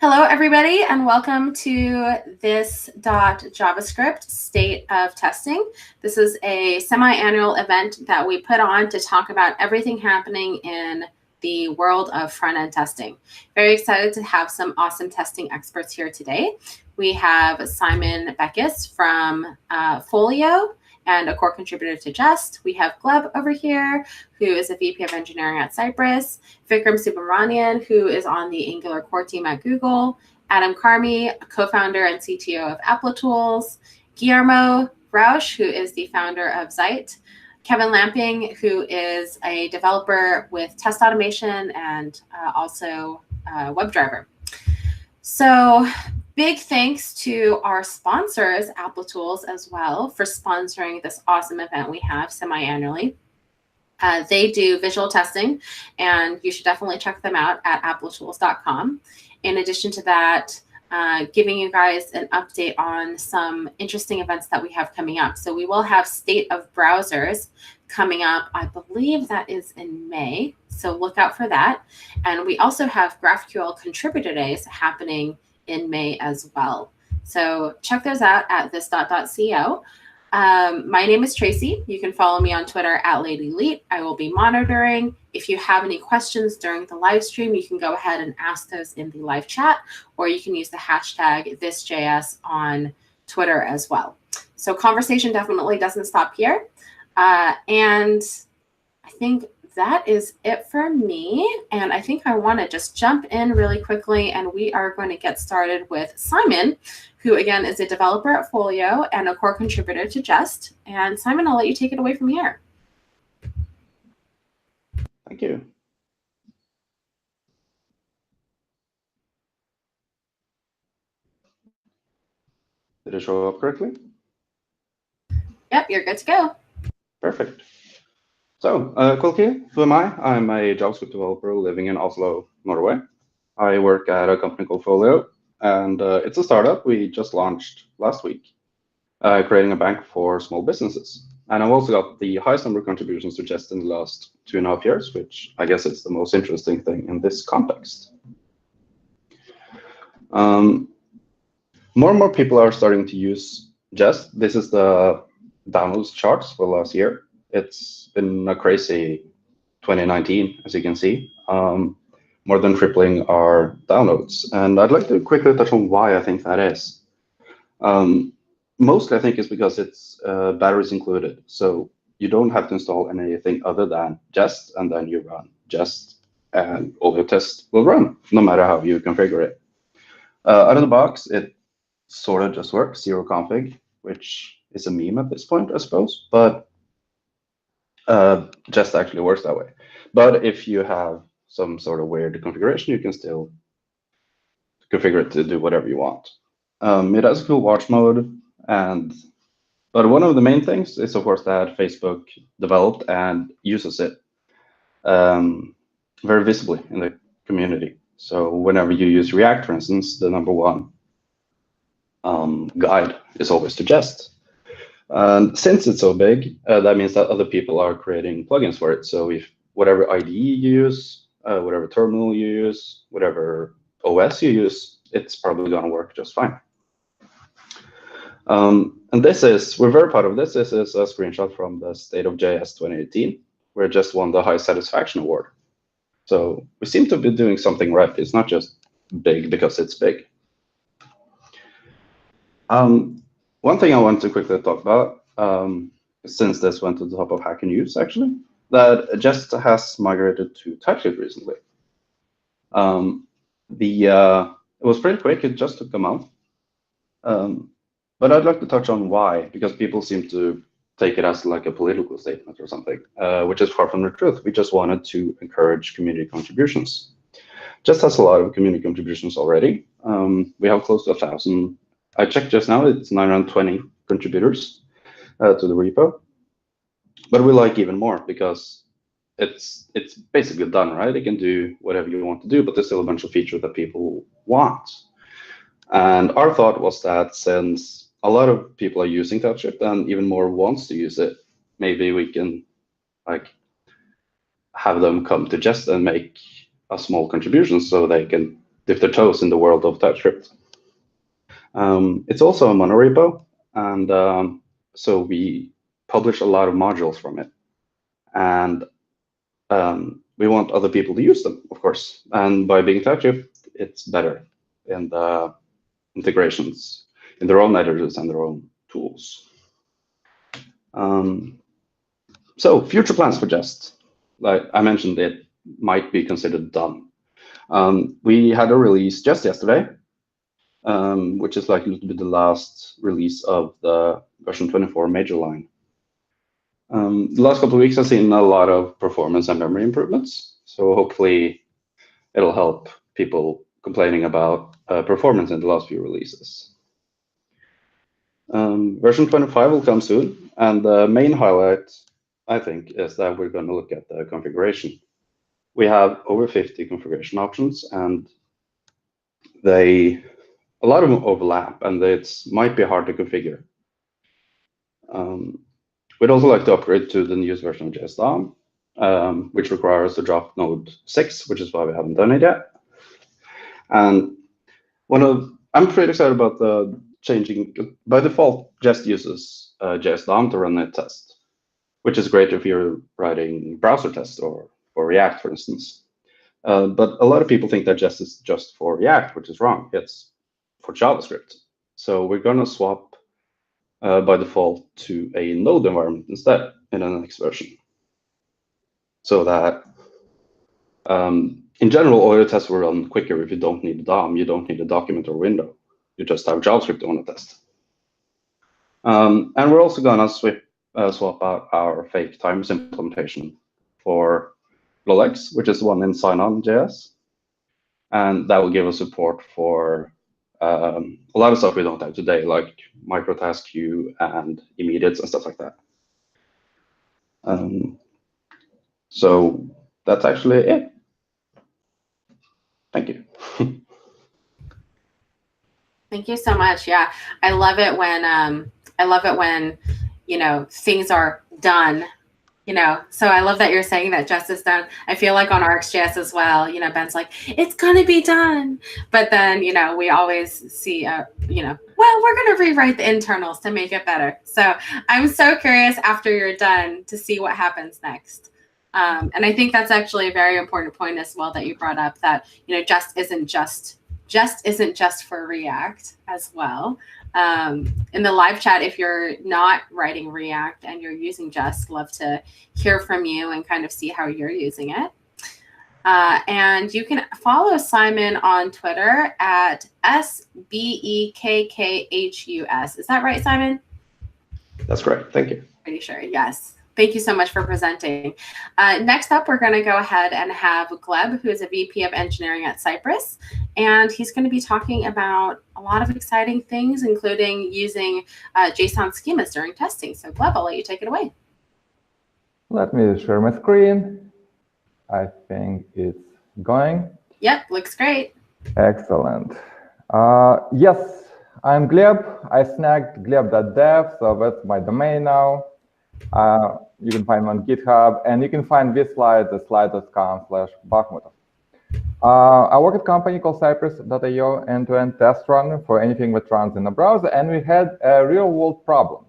Hello, everybody, and welcome to This.Dot JavaScript State of Testing. This is a semi-annual event that we put on to talk about everything happening in the world of front-end testing. Very excited to have some awesome testing experts here today. We have Simen Bekkhus from Folio and a core contributor to Jest. We have Gleb over here, who is a VP of engineering at Cypress. Vikram Subramanian, who is on the Angular core team at Google. Adam Carmi, a co-founder and CTO of Applitools. Guillermo Rauch, who is the founder of Zeit. Kevin Lamping, who is a developer with test automation and also WebDriver. So big thanks to our sponsors, Applitools, as well, for sponsoring this awesome event we have semi-annually. They do visual testing, and you should definitely check them out at applitools.com. In addition to that, giving you guys an update on some interesting events that we have coming up. So we will have State of Browsers coming up. I believe that is in May, so look out for that. And we also have GraphQL Contributor Days happening in May as well. So check those out at This.co. My name is Tracy. You can follow me on Twitter at LadyLeet. I will be monitoring. If you have any questions during the live stream, you can go ahead and ask those in the live chat, or you can use the hashtag ThisJS on Twitter as well. So conversation definitely doesn't stop here. And I think that is it for me. And I think I want to just jump in really quickly, and we are going to get started with Simen, who again is a developer at Folio and a core contributor to Jest. And Simen, I'll let you take it away from here. Thank you. Did it show up correctly? Yep, you're good to go. Perfect. So, quickly, who am I? I'm a JavaScript developer living in Oslo, Norway. I work at a company called Folio, and it's a startup we just launched last week, creating a bank for small businesses. And I've also got the highest number of contributions to Jest in the last 2.5 years, which I guess is the most interesting thing in this context. More and more people are starting to use Jest. This is the downloads charts for last year. It's been a crazy 2019, as you can see, more than tripling our downloads. And I'd like to quickly touch on why I think that is. Mostly, I think, is because it's batteries included. So you don't have to install anything other than Jest, and then you run Jest, and all your tests will run, no matter how you configure it. Out of the box, it sort of just works, zero config, which is a meme at this point, I suppose. But Jest actually works that way. But if you have some sort of weird configuration, you can still configure it to do whatever you want. It has a cool watch mode, but one of the main things is, of course, that Facebook developed and uses it very visibly in the community. So whenever you use React, for instance, the #1 guide is always to Jest. And since it's so big, that means that other people are creating plugins for it. So if whatever IDE you use, whatever terminal you use, whatever OS you use, it's probably going to work just fine. And we're very proud of this. This is a screenshot from the State of JS 2018, where it just won the High Satisfaction Award. So we seem to be doing something right. It's not just big because it's big. One thing I want to quickly talk about, since this went to the top of Hacker News, actually, that Jest has migrated to TypeScript recently. It was pretty quick. It just took a month. But I'd like to touch on why, because people seem to take it as like a political statement or something, which is far from the truth. We just wanted to encourage community contributions. Jest has a lot of community contributions already. We have close to 1,000. I checked just now, it's 920 contributors to the repo. But we like even more because it's basically done, right? It can do whatever you want to do, but there's still a bunch of features that people want. And our thought was that since a lot of people are using TypeScript and even more wants to use it, maybe we can have them come to Jest and make a small contribution so they can dip their toes in the world of TypeScript. It's also a monorepo, and so we publish a lot of modules from it. And we want other people to use them, of course. And by being TypeScript, it's better in the integrations, in their own editors and their own tools. So future plans for Jest. Like I mentioned, it might be considered done. We had a release just yesterday, which is likely to be the last release of the version 24 major line. The last couple of weeks, I've seen a lot of performance and memory improvements. So hopefully it'll help people complaining about performance in the last few releases. Version 25 will come soon. And the main highlight, I think, is that we're going to look at the configuration. We have over 50 configuration options, and a lot of them overlap, and it might be hard to configure. We'd also like to upgrade to the newest version of Jest.Dot, which requires to drop node 6, which is why we haven't done it yet. And I'm pretty excited about the changing. By default, Jest uses Jest.Dot to run a test, which is great if you're writing browser tests or React, for instance. But a lot of people think that Jest is just for React, which is wrong. It's for JavaScript. So we're going to swap by default to a node environment instead in the next version. So that in general, all your tests will run quicker if you don't need a DOM, you don't need a document or window. You just have JavaScript on the test. And we're also going to swap out our fake timers implementation for LolX, which is the one in sign-on.js. And that will give us support for a lot of stuff we don't have today, like microtask queue and immediates and stuff like that. So that's actually it. Thank you. Thank you so much. Yeah, I love it when things are done. So I love that you're saying that Jest is done. I feel like on RxJS as well, Ben's like, it's going to be done. But then, we always see, well, we're going to rewrite the internals to make it better. So I'm so curious after you're done to see what happens next. And I think that's actually a very important point as well that you brought up, that, Jest isn't just for React as well. In the live chat, if you're not writing React and you're using Jest, love to hear from you and kind of see how you're using it. And you can follow Simen on Twitter at SBEKKHUS. Is that right, Simen? That's correct. Thank you. Pretty sure. Yes. Thank you so much for presenting. Next up, we're going to go ahead and have Gleb, who is a VP of Engineering at Cypress. And he's going to be talking about a lot of exciting things, including using JSON schemas during testing. So Gleb, I'll let you take it away. Let me share my screen. I think it's going. Yep, looks great. Excellent. Yes, I'm Gleb. I snagged gleb.dev, so that's my domain now. You can find me on GitHub, and you can find this slide at slide.com/Bahmutov. I work at a company called Cypress.io, end-to-end test runner for anything that runs in a browser, and we had a real-world problem.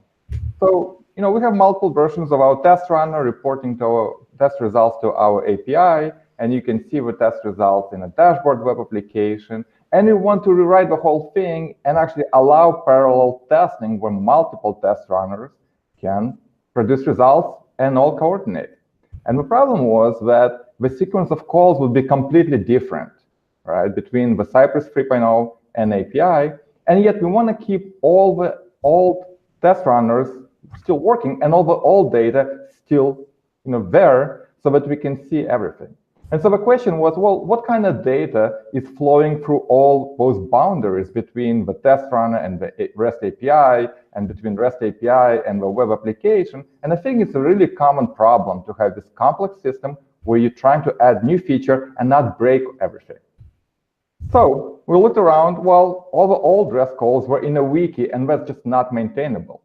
So, we have multiple versions of our test runner reporting to our test results to our API, and you can see the test results in a dashboard web application. And we want to rewrite the whole thing and actually allow parallel testing where multiple test runners can produce results and all coordinate. And the problem was that the sequence of calls would be completely different, right, between the Cypress 3.0 and API. And yet we want to keep all the old test runners still working and all the old data still there so that we can see everything. And so the question was, well, what kind of data is flowing through all those boundaries between the test runner and the REST API, and between REST API and the web application? And I think it's a really common problem to have this complex system where you're trying to add new feature and not break everything. So we looked around, well, all the old REST calls were in a wiki, and that's just not maintainable.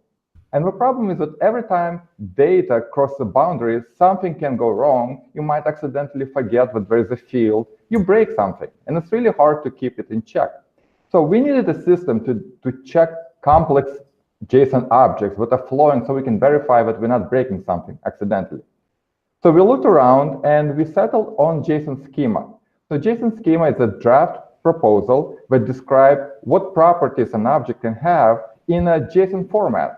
And the problem is that every time data crosses the boundaries, something can go wrong. You might accidentally forget that there is a field. You break something, and it's really hard to keep it in check. So we needed a system to check complex JSON objects that are flowing so we can verify that we're not breaking something accidentally. So we looked around and we settled on JSON schema. So JSON schema is a draft proposal that describes what properties an object can have in a JSON format.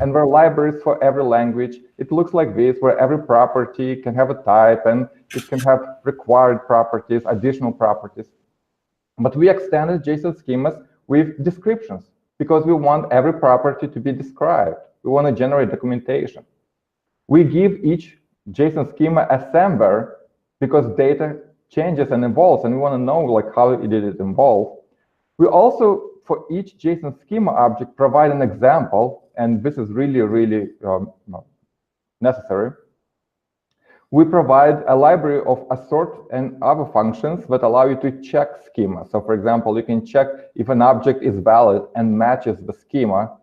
And there are libraries for every language. It looks like this, where every property can have a type and it can have required properties, additional properties. But we extended JSON schemas with descriptions because we want every property to be described. We want to generate documentation. We give each JSON schema a sender because data changes and evolves, and we want to know like how did it evolve. We also, for each JSON schema object, provide an example, and this is really necessary. We provide a library of assort and other functions that allow you to check schema. So for example, you can check if an object is valid and matches the schema.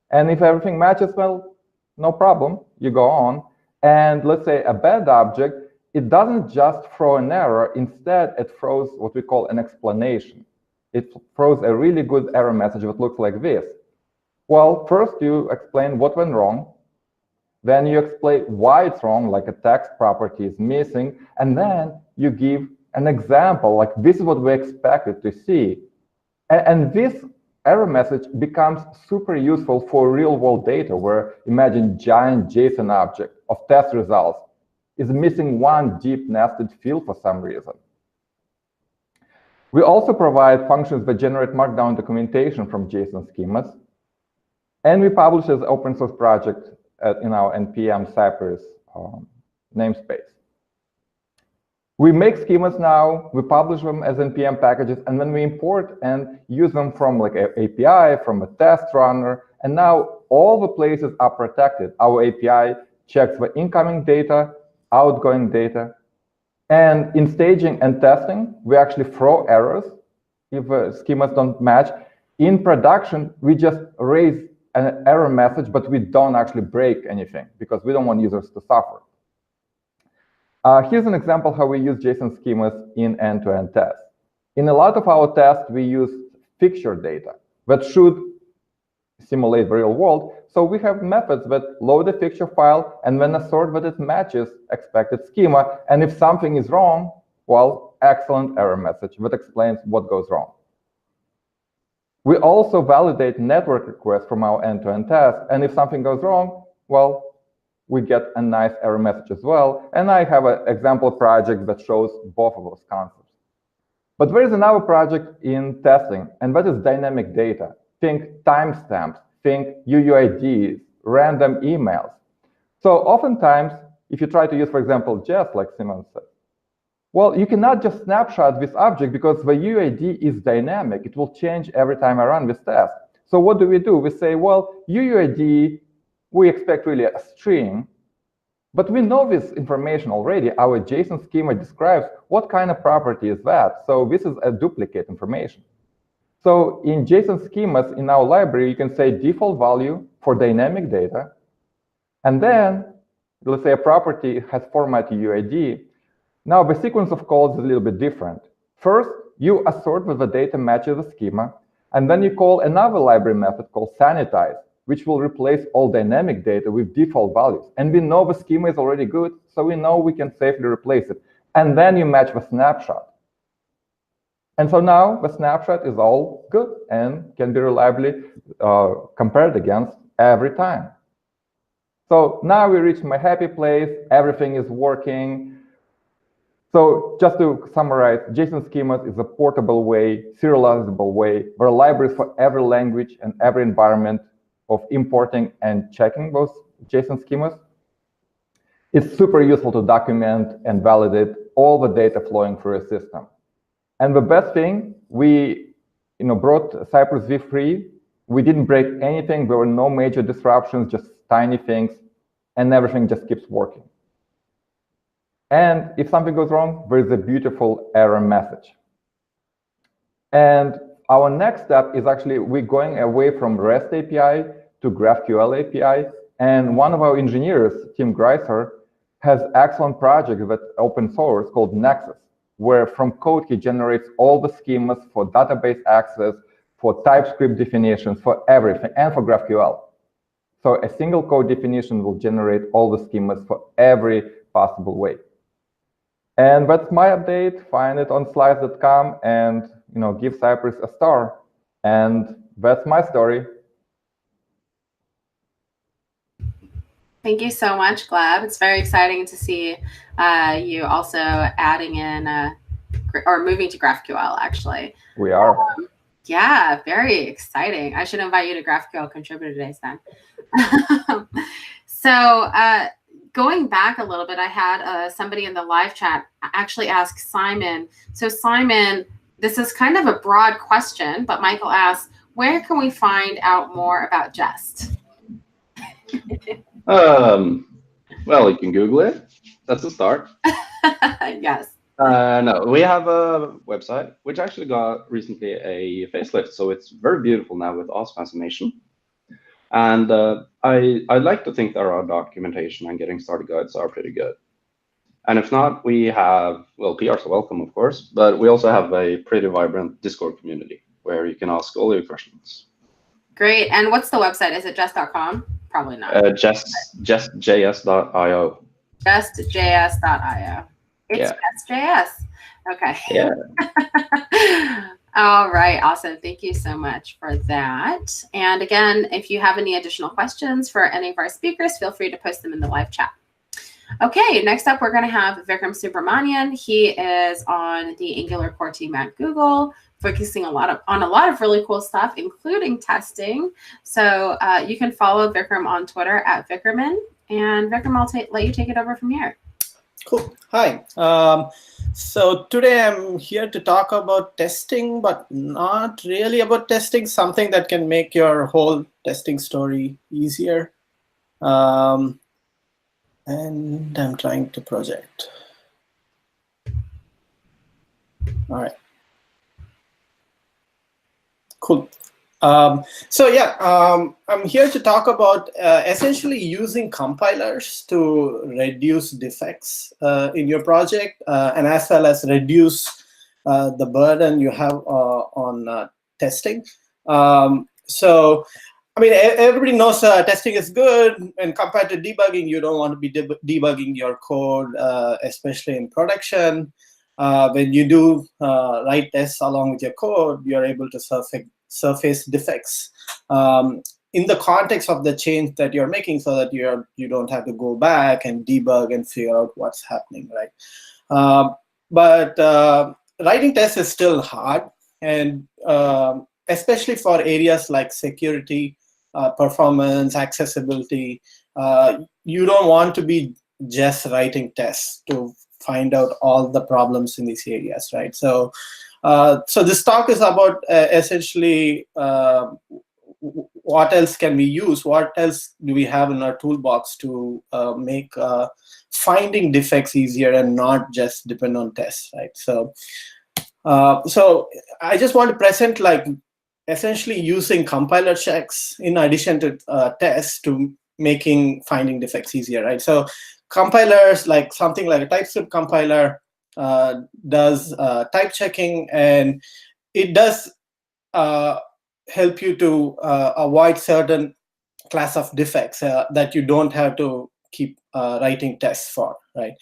And if everything matches, well, no problem, you go on. And let's say a bad object, it doesn't just throw an error, instead it throws what we call an explanation. It throws a really good error message that looks like this. Well, first you explain what went wrong, then you explain why it's wrong, like a text property is missing, and then you give an example, like this is what we expected to see. And this error message becomes super useful for real-world data, where imagine giant JSON object of test results is missing one deep nested field for some reason. We also provide functions that generate markdown documentation from JSON schemas. And we publish as an open source project in our NPM Cypress namespace. We make schemas now, we publish them as NPM packages, and then we import and use them from like an API, from a test runner, and now all the places are protected. Our API checks the incoming data, outgoing data, and in staging and testing, we actually throw errors if schemas don't match. In production, we just raise an error message, but we don't actually break anything because we don't want users to suffer. Here's an example how we use JSON schemas in end-to-end tests. In a lot of our tests, we use fixture data that should simulate the real world. So we have methods that load a fixture file and then assort that it matches expected schema. And if something is wrong, well, excellent error message that explains what goes wrong. We also validate network requests from our end-to-end test. And if something goes wrong, well, we get a nice error message as well. And I have an example project that shows both of those concepts. But there is another project in testing, and that is dynamic data. Think timestamps, think UUIDs, random emails. So oftentimes, if you try to use, for example, Jest, like Simen said, well, you cannot just snapshot this object because the UUID is dynamic. It will change every time I run this test. So what do? We say, well, UUID, we expect really a string, but we know this information already. Our JSON schema describes what kind of property is that. So this is a duplicate information. So in JSON schemas in our library, you can say default value for dynamic data. And then, let's say a property has format UUID. Now the sequence of calls is a little bit different. First, you assort that the data matches the schema, and then you call another library method called sanitize, which will replace all dynamic data with default values. And we know the schema is already good, so we know we can safely replace it. And then you match the snapshot. And so now the snapshot is all good and can be reliably compared against every time. So now we reach my happy place, everything is working. So just to summarize, JSON schemas is a portable way, serializable way. There are libraries for every language and every environment of importing and checking those JSON schemas. It's super useful to document and validate all the data flowing through a system. And the best thing, we brought Cypress v3. We didn't break anything. There were no major disruptions, just tiny things, and everything just keeps working. And if something goes wrong, there is a beautiful error message. And our next step is actually we're going away from REST API to GraphQL APIs. And one of our engineers, Tim Greiser, has excellent project that's open source called Nexus, where from code he generates all the schemas for database access, for TypeScript definitions, for everything, and for GraphQL. So a single code definition will generate all the schemas for every possible way. And that's my update. Find it on slides.com and give Cypress a star. And that's my story. Thank you so much, Gleb. It's very exciting to see you also adding in or moving to GraphQL, actually. We are. Yeah, very exciting. I should invite you to GraphQL Contributor Days then. So going back a little bit, I had somebody in the live chat actually ask Simen. So Simen, this is kind of a broad question, but Michael asks, where can we find out more about Jest? Well, you can Google it. That's a start. Yes. No, we have a website which actually got recently a facelift, so it's very beautiful now with awesome animation. And I'd like to think that our documentation and getting started guides are pretty good. And if not, we have, well, PRs are welcome, of course, but we also have a pretty vibrant Discord community where you can ask all your questions. Great. And what's the website? Is it Jest.com? Probably not. JS.io. Just.js.io. It's Yeah. Jest.js. Okay. Yeah. All right. Awesome. Thank you so much for that. And again, if you have any additional questions for any of our speakers, feel free to post them in the live chat. Okay, next up, we're going to have Vikram Subramanian. He is on the Angular core team at Google, focusing on a lot of really cool stuff, including testing. So you can follow Vikram on Twitter at Vikraman. And Vikram, I'll let you take it over from here. Cool. Hi. So today I'm here to talk about testing, but not really about testing, something that can make your whole testing story easier. And I'm trying to project. All right. Cool. So yeah, I'm here to talk about essentially using compilers to reduce defects in your project and as well as reduce the burden you have on testing. So, I mean, everybody knows testing is good, and compared to debugging, you don't want to be debugging your code, especially in production. When you do write tests along with your code, you're able to surface defects in the context of the change that you're making, so that you don't have to go back and debug and figure out what's happening, right? But writing tests is still hard, and especially for areas like security, performance, accessibility. You don't want to be just writing tests to find out all the problems in these areas, right? So, so this talk is about essentially what else can we use? What else do we have in our toolbox to make finding defects easier and not just depend on tests, right? So, so I just want to present essentially using compiler checks in addition to tests to making finding defects easier, right? So compilers, like something like a TypeScript compiler, does type checking, and it does help you to avoid certain class of defects that you don't have to keep writing tests for, right?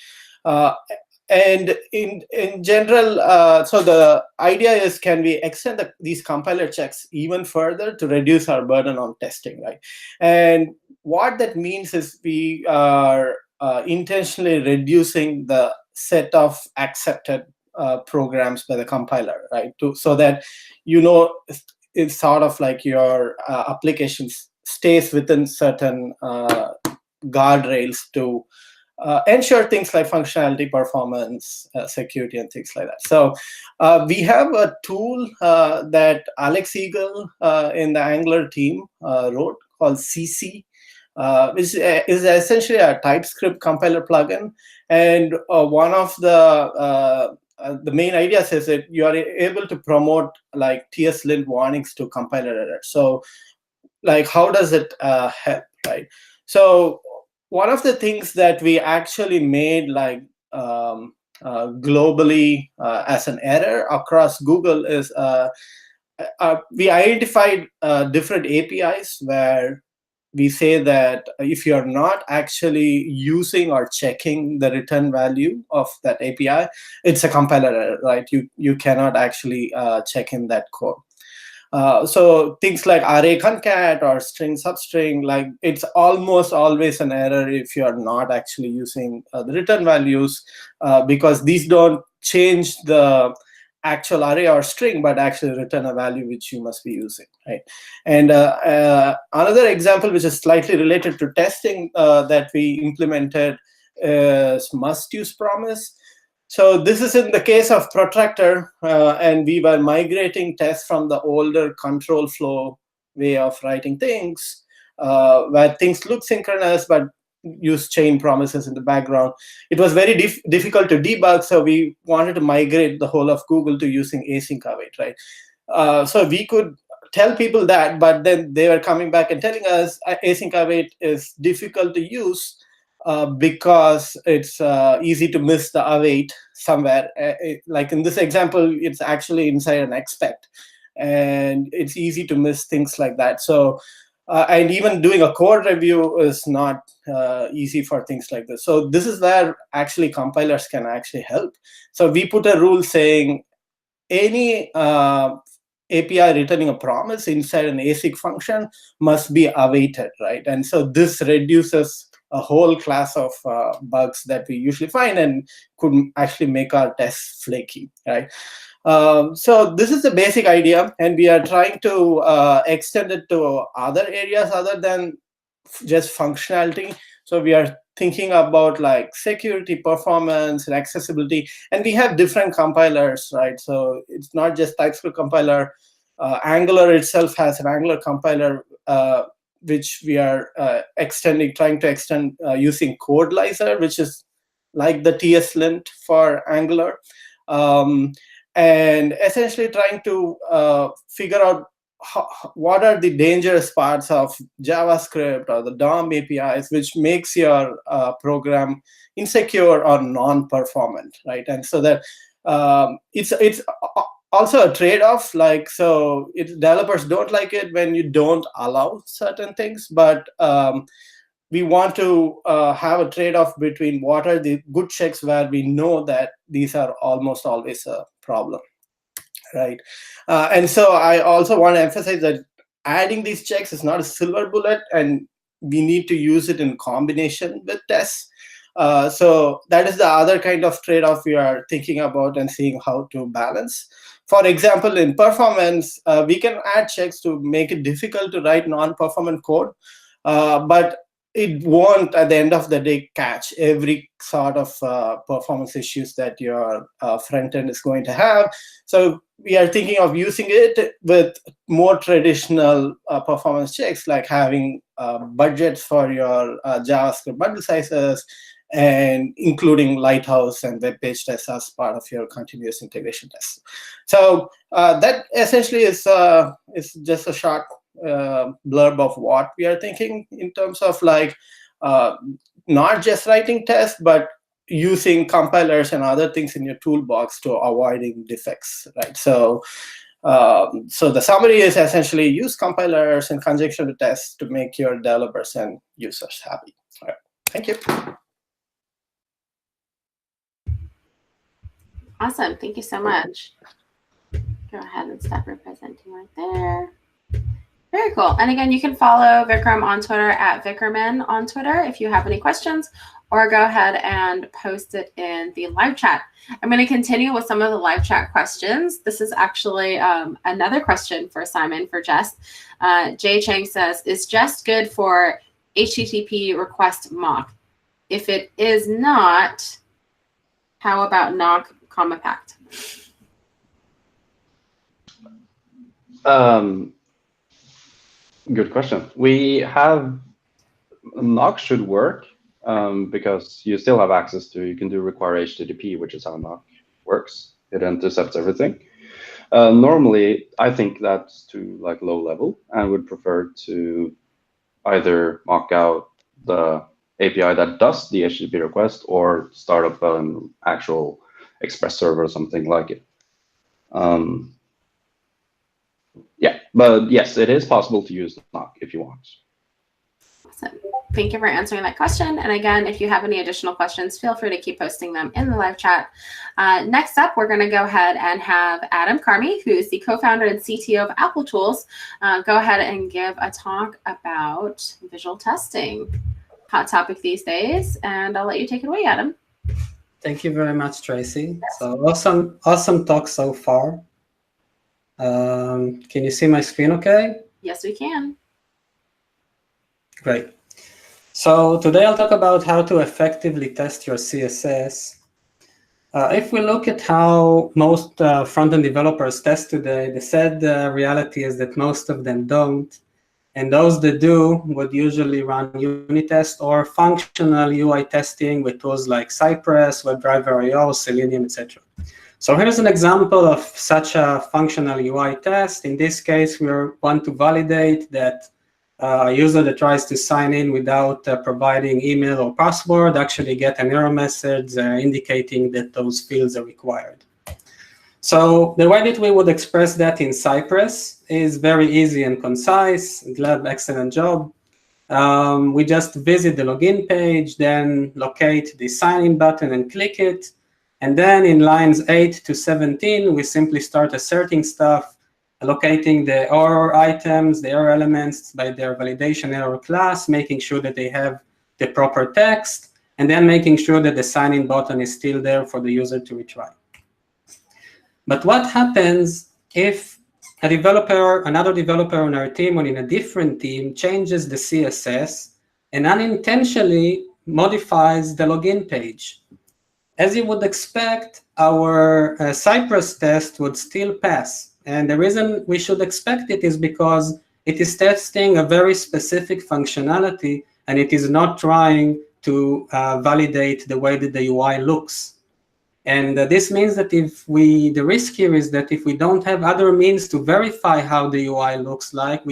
And in general, so the idea is, can we extend these compiler checks even further to reduce our burden on testing, right? And what that means is we are intentionally reducing the set of accepted programs by the compiler, right? So that it's sort of like your application stays within certain guardrails to ensure things like functionality, performance, security, and things like that. So we have a tool that Alex Eagle in the Angular team wrote called CC, which is essentially a TypeScript compiler plugin. And one of the main ideas is that you are able to promote like TS-lint warnings to compiler errors. So like how does it help, right? So one of the things that we actually made like globally as an error across Google is we identified different APIs where we say that if you're not actually using or checking the return value of that API, it's a compiler error, right? You cannot actually check in that code. So things like array concat or string substring, like it's almost always an error if you're not actually using the return values, because these don't change the actual array or string, but actually return a value which you must be using, right? And another example which is slightly related to testing that we implemented is must use promise. So this is in the case of protractor, and we were migrating tests from the older control flow way of writing things, where things look synchronous but use chain promises in the background. It was very difficult to debug, so we wanted to migrate the whole of Google to using async await, right? So we could tell people that, but then they were coming back and telling us async await is difficult to use because it's easy to miss the await somewhere. Like in this example, it's actually inside an expect, and it's easy to miss things like that. So, and even doing a code review is not easy for things like this. So this is where actually compilers can actually help. So we put a rule saying any API returning a promise inside an async function must be awaited, right? And so this reduces a whole class of bugs that we usually find and could actually make our tests flaky, right? So this is the basic idea, and we are trying to extend it to other areas other than just functionality. So we are thinking about like security, performance, and accessibility, and we have different compilers, right? So it's not just TypeScript compiler. Angular itself has an Angular compiler, which we are trying to extend using CodeLyzer, which is like the TS-lint for Angular. And essentially trying to figure out what are the dangerous parts of JavaScript or the DOM APIs, which makes your program insecure or non-performant, right? And so that it's also a trade-off. Like, so developers don't like it when you don't allow certain things, but we want to have a trade-off between what are the good checks where we know that these are almost always a problem, right? And so I also want to emphasize that adding these checks is not a silver bullet, and we need to use it in combination with tests. So that is the other kind of trade-off we are thinking about and seeing how to balance. For example, in performance, we can add checks to make it difficult to write non-performant code, but it won't, at the end of the day, catch every sort of performance issues that your front end is going to have. So we are thinking of using it with more traditional performance checks, like having budgets for your JavaScript bundle sizes, and including Lighthouse and web page tests as part of your continuous integration tests. So that essentially is just a short blurb of what we are thinking in terms of like not just writing tests, but using compilers and other things in your toolbox to avoiding defects, right? So so the summary is essentially use compilers in conjunction with tests to make your developers and users happy. All right, thank you. Awesome, thank you so much. Go ahead and stop representing right there. Very cool. And again, you can follow Vikram on Twitter at Vikraman on Twitter if you have any questions, or go ahead and post it in the live chat. I'm going to continue with some of the live chat questions. This is actually another question for Simen for Jest. Jay Chang says, is Jest good for HTTP request mock? If it is not, how about knock, comma pact? Good question. We have knock should work because you still have access to, you can do require HTTP, which is how knock works. It intercepts everything. Normally, I think that's too like low level, and would prefer to either mock out the API that does the HTTP request or start up an actual Express server or something like it. Yeah, but yes, it is possible to use the mock if you want. Awesome. Thank you for answering that question. And again, if you have any additional questions, feel free to keep posting them in the live chat. Next up, we're going to go ahead and have Adam Carmi, who is the co-founder and CTO of Applitools, go ahead and give a talk about visual testing. Hot topic these days, and I'll let you take it away, Adam. Thank you very much, Tracy. So awesome talk so far. Can you see my screen okay? Yes, we can. Great. So today I'll talk about how to effectively test your CSS. If we look at how most front-end developers test today, the sad reality is that most of them don't. And those that do would usually run unit test or functional UI testing with tools like Cypress, WebdriverIO, Selenium, etc. So here's an example of such a functional UI test. In this case, we want to validate that a user that tries to sign in without providing email or password actually get an error message indicating that those fields are required. So the way that we would express that in Cypress is very easy and concise. Gleb, excellent job. We just visit the login page, then locate the sign-in button and click it. And then in lines 8 to 17, we simply start asserting stuff, allocating the error items, the error elements by their validation error class, making sure that they have the proper text, and then making sure that the sign-in button is still there for the user to retry. But what happens if another developer on our team or in a different team changes the CSS and unintentionally modifies the login page? As you would expect, our Cypress test would still pass. And the reason we should expect it is because it is testing a very specific functionality, and it is not trying to validate the way that the UI looks. And this means that the risk here is that if we don't have other means to verify how the UI looks like,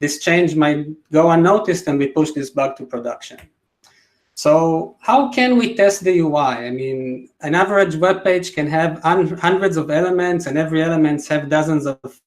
this change might go unnoticed and we push this bug to production. So how can we test the UI? I mean, an average web page can have hundreds of elements, and every element have dozens of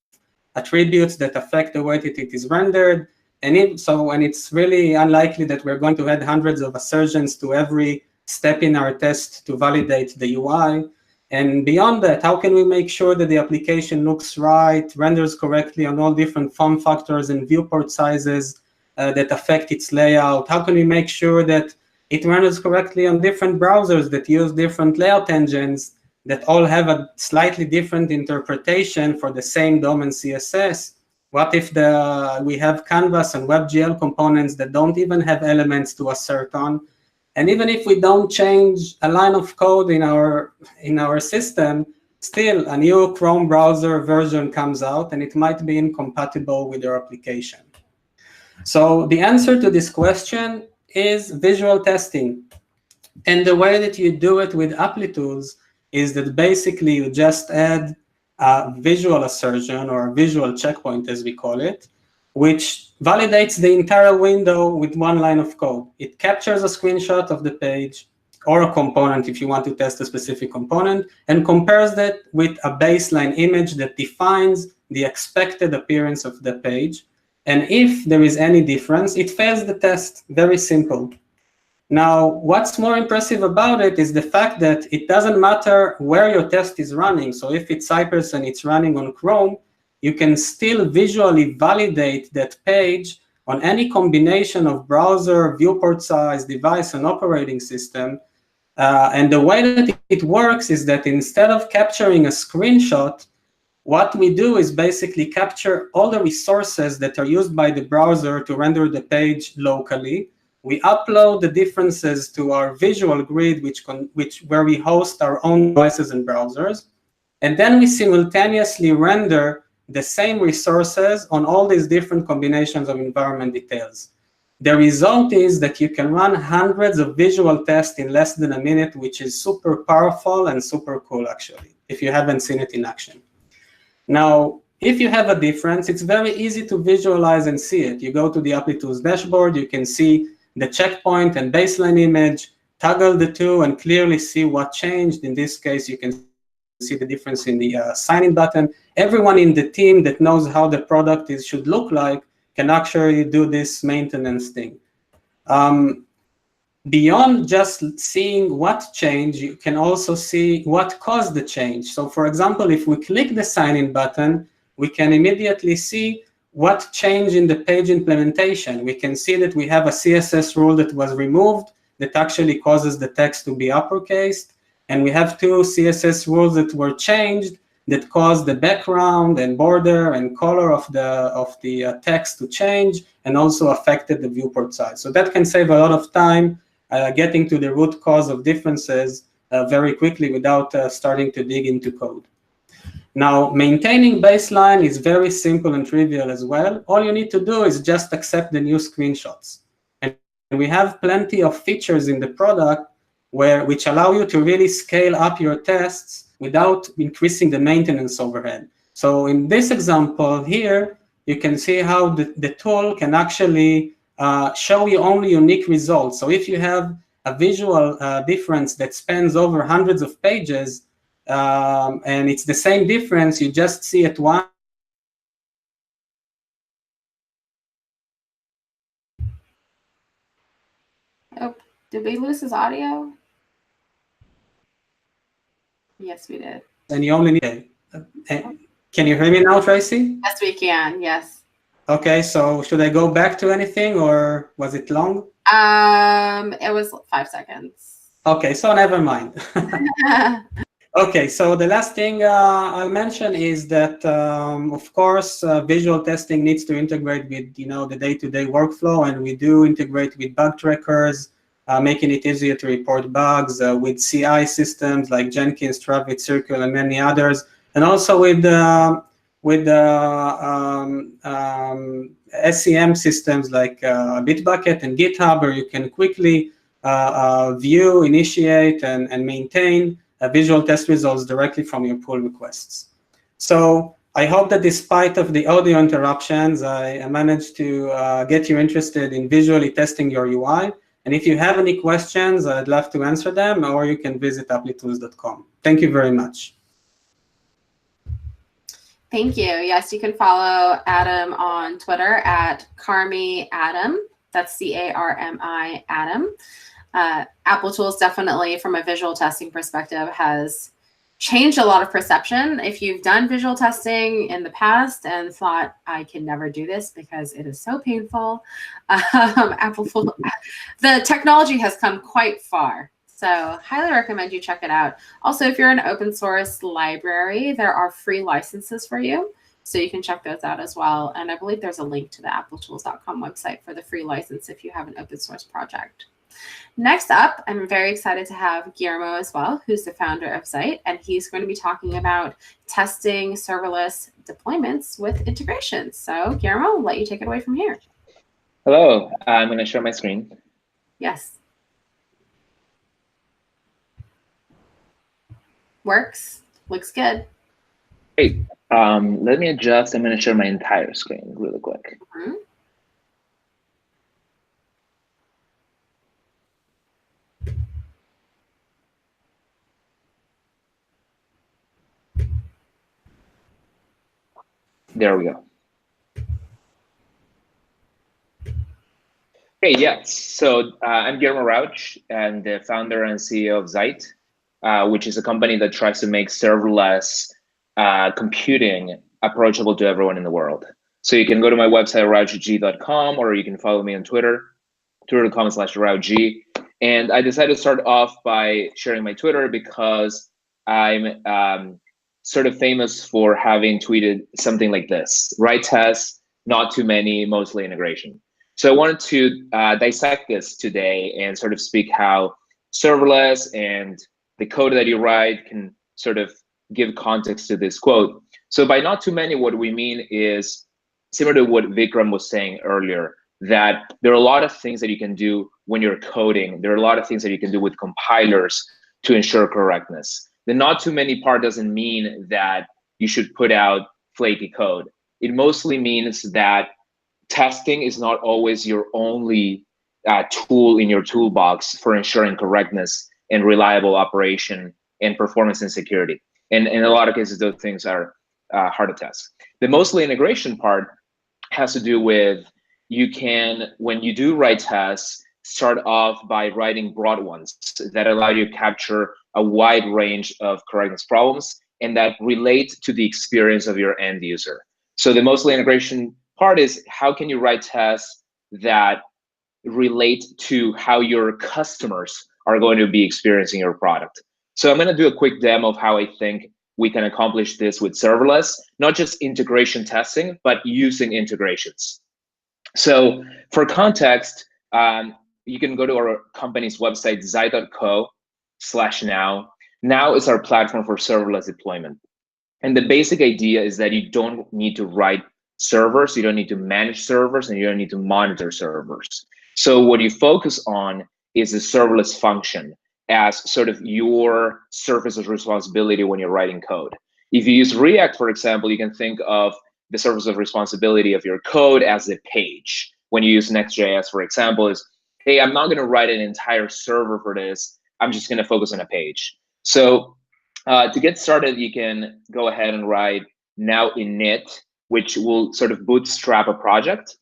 attributes that affect the way that it is rendered. And it's really unlikely that we're going to add hundreds of assertions to every step in our test to validate the UI. And beyond that, how can we make sure that the application looks right, renders correctly on all different form factors and viewport sizes that affect its layout? How can we make sure that it renders correctly on different browsers that use different layout engines that all have a slightly different interpretation for the same DOM and CSS? What if we have Canvas and WebGL components that don't even have elements to assert on? And even if we don't change a line of code in our system, still a new Chrome browser version comes out and it might be incompatible with your application. So the answer to this question is visual testing. And the way that you do it with Applitools is that basically you just add a visual assertion or a visual checkpoint, as we call it, which validates the entire window with one line of code. It captures a screenshot of the page or a component if you want to test a specific component, and compares that with a baseline image that defines the expected appearance of the page. And if there is any difference, it fails the test. Very simple. Now, what's more impressive about it is the fact that it doesn't matter where your test is running. So if it's Cypress and it's running on Chrome, you can still visually validate that page on any combination of browser, viewport size, device, and operating system. And the way that it works is that instead of capturing a screenshot, what we do is basically capture all the resources that are used by the browser to render the page locally. We upload the differences to our visual grid, where we host our own devices and browsers. And then we simultaneously render the same resources on all these different combinations of environment details. The result is that you can run hundreds of visual tests in less than a minute, which is super powerful and super cool, actually, if you haven't seen it in action. Now, if you have a difference, it's very easy to visualize and see it. You go to the Applitools dashboard, you can see the checkpoint and baseline image, toggle the two, and clearly see what changed. In this case, you can see the difference in the sign-in button. Everyone in the team that knows how the product should look like can actually do this maintenance thing. Beyond just seeing what changed, you can also see what caused the change. So for example, if we click the sign-in button, we can immediately see what changed in the page implementation. We can see that we have a CSS rule that was removed that actually causes the text to be uppercased. And we have two CSS rules that were changed that caused the background and border and color of the text to change, and also affected the viewport size. So that can save a lot of time getting to the root cause of differences very quickly without starting to dig into code. Now, maintaining baseline is very simple and trivial as well. All you need to do is just accept the new screenshots. And we have plenty of features in the product which allow you to really scale up your tests without increasing the maintenance overhead. So in this example here, you can see how the tool can actually show you only unique results. So if you have a visual difference that spans over hundreds of pages, and it's the same difference, you just see it once. Oh, did we lose his audio? Yes, we did. And you only need can you hear me now, Tracy? Yes, we can. Yes. Okay, so should I go back to anything, or was it long? It was 5 seconds. Okay, so never mind. Okay, so the last thing I'll mention is that, of course, visual testing needs to integrate with the day-to-day workflow, and we do integrate with bug trackers, making it easier to report bugs, with CI systems like Jenkins, Travis, Circle, and many others, and also with SCM systems like Bitbucket and GitHub, where you can quickly view, initiate, and maintain visual test results directly from your pull requests. So I hope that despite of the audio interruptions, I managed to get you interested in visually testing your UI. And if you have any questions, I'd love to answer them, or you can visit applitools.com. Thank you very much. Thank you. Yes, you can follow Adam on Twitter at Carmi Adam. That's C-A-R-M-I Adam. Applitools definitely, from a visual testing perspective, has changed a lot of perception. If you've done visual testing in the past and thought, I can never do this because it is so painful, the technology has come quite far. So highly recommend you check it out. Also, if you're an open source library, there are free licenses for you. So you can check those out as well. And I believe there's a link to the applitools.com website for the free license if you have an open source project. Next up, I'm very excited to have Guillermo as well, who's the founder of Zeit, and he's going to be talking about testing serverless deployments with integrations. So Guillermo, I'll let you take it away from here. Hello, I'm going to share my screen. Yes. Works. Looks good. Great. Let me adjust. I'm going to share my entire screen really quick. Mm-hmm. There we go. Hey, yes. So I'm Guillermo Rauch, and the founder and CEO of Zeit, which is a company that tries to make serverless computing approachable to everyone in the world. So you can go to my website, RxJS.com, or you can follow me on Twitter, twitter.com/RauchG. And I decided to start off by sharing my Twitter because I'm sort of famous for having tweeted something like this: write tests, not too many, mostly integration. So I wanted to dissect this today and sort of speak how serverless and the code that you write can sort of give context to this quote. So by not too many, what we mean is similar to what Vikram was saying earlier, that there are a lot of things that you can do when you're coding. There are a lot of things that you can do with compilers to ensure correctness. The not too many part doesn't mean that you should put out flaky code. It mostly means that testing is not always your only tool in your toolbox for ensuring correctness and reliable operation and performance and security. And in a lot of cases, those things are hard to test. The mostly integration part has to do with you can, when you do write tests, start off by writing broad ones that allow you to capture a wide range of correctness problems and that relate to the experience of your end user. So the mostly integration part is how can you write tests that relate to how your customers are going to be experiencing your product. So I'm going to do a quick demo of how I think we can accomplish this with serverless, not just integration testing, but using integrations. So for context, you can go to our company's website, Zeit.co/now. Now is our platform for serverless deployment. And the basic idea is that you don't need to write servers, you don't need to manage servers, and you don't need to monitor servers. So what you focus on is the serverless function as sort of your surface of responsibility when you're writing code. If you use React, for example, you can think of the surface of responsibility of your code as a page. When you use Next.js, for example, is, hey, I'm not going to write an entire server for this. I'm just going to focus on a page. So to get started, you can go ahead and write now init, which will sort of bootstrap a project.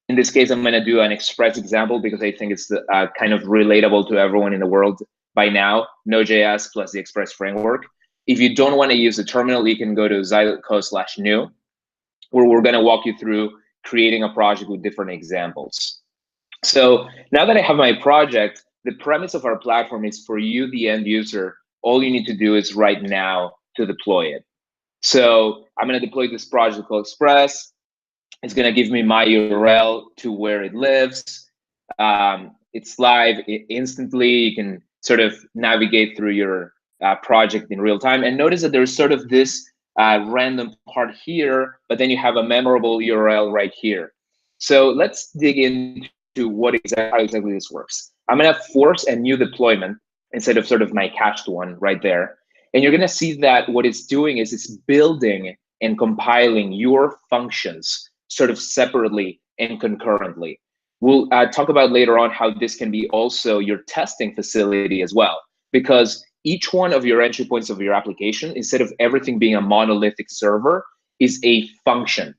In this case, I'm going to do an Express example because I think it's kind of relatable to everyone in the world by now, Node.js plus the Express framework. If you don't want to use the terminal, you can go to Zeit.co/new, where we're going to walk you through creating a project with different examples. So now that I have my project, the premise of our platform is for you, the end user, all you need to do is right now to deploy it. So I'm going to deploy this project called Express. It's going to give me my URL to where it lives. It's live instantly. You can sort of navigate through your project in real time. And notice that there's sort of this random part here, but then you have a memorable URL right here. So let's dig into how exactly this works. I'm going to force a new deployment instead of sort of my cached one right there. And you're going to see that what it's doing is it's building and compiling your functions sort of separately and concurrently. We'll talk about later on how this can be also your testing facility as well, because each one of your entry points of your application, instead of everything being a monolithic server, is a function.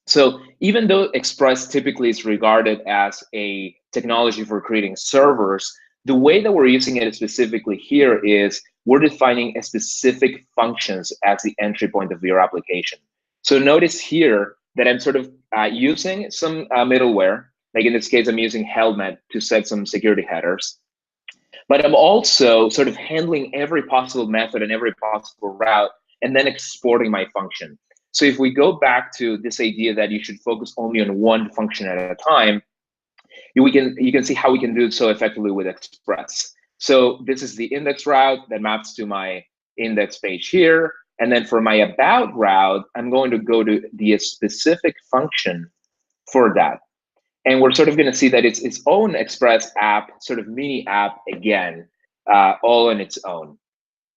So even though Express typically is regarded as a technology for creating servers, the way that we're using it specifically here is we're defining a specific functions as the entry point of your application. So notice here that I'm sort of using some middleware. Like in this case, I'm using Helmet to set some security headers. But I'm also sort of handling every possible method and every possible route and then exporting my function. So if we go back to this idea that you should focus only on one function at a time, you can see how we can do it so effectively with Express. So this is the index route that maps to my index page here. And then for my about route, I'm going to go to the specific function for that. And we're sort of going to see that it's its own Express app, sort of mini app again, all on its own.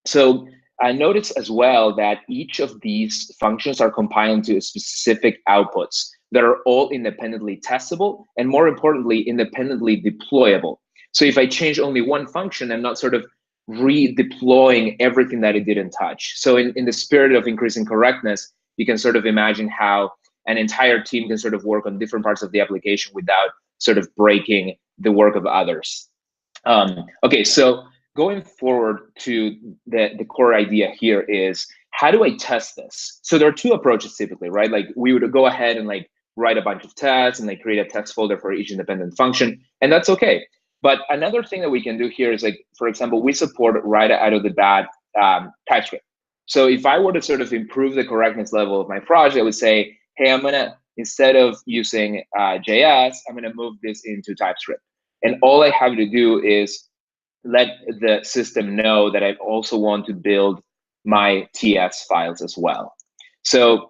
So notice as well that each of these functions are compiled to specific outputs that are all independently testable and, more importantly, independently deployable. So if I change only one function, I'm not sort of redeploying everything that it didn't touch. So in the spirit of increasing correctness, you can sort of imagine how an entire team can sort of work on different parts of the application without sort of breaking the work of others. Okay, so going forward to the core idea here is, how do I test this? So there are two approaches typically, right? Like we would go ahead and like write a bunch of tests and like create a test folder for each independent function, and that's okay. But another thing that we can do here is, like, for example, we support right out of the bat TypeScript. So if I were to sort of improve the correctness level of my project, I would say, hey, I'm gonna, instead of using JS, I'm gonna move this into TypeScript. And all I have to do is let the system know that I also want to build my TS files as well. So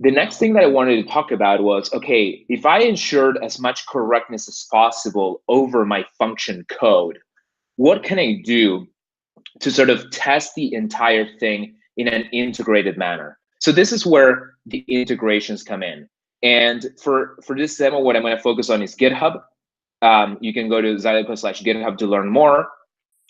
the next thing that I wanted to talk about was, okay, if I ensured as much correctness as possible over my function code, what can I do to sort of test the entire thing in an integrated manner? So this is where the integrations come in. And for this demo, what I'm going to focus on is GitHub. You can go to Zeit.co/GitHub to learn more.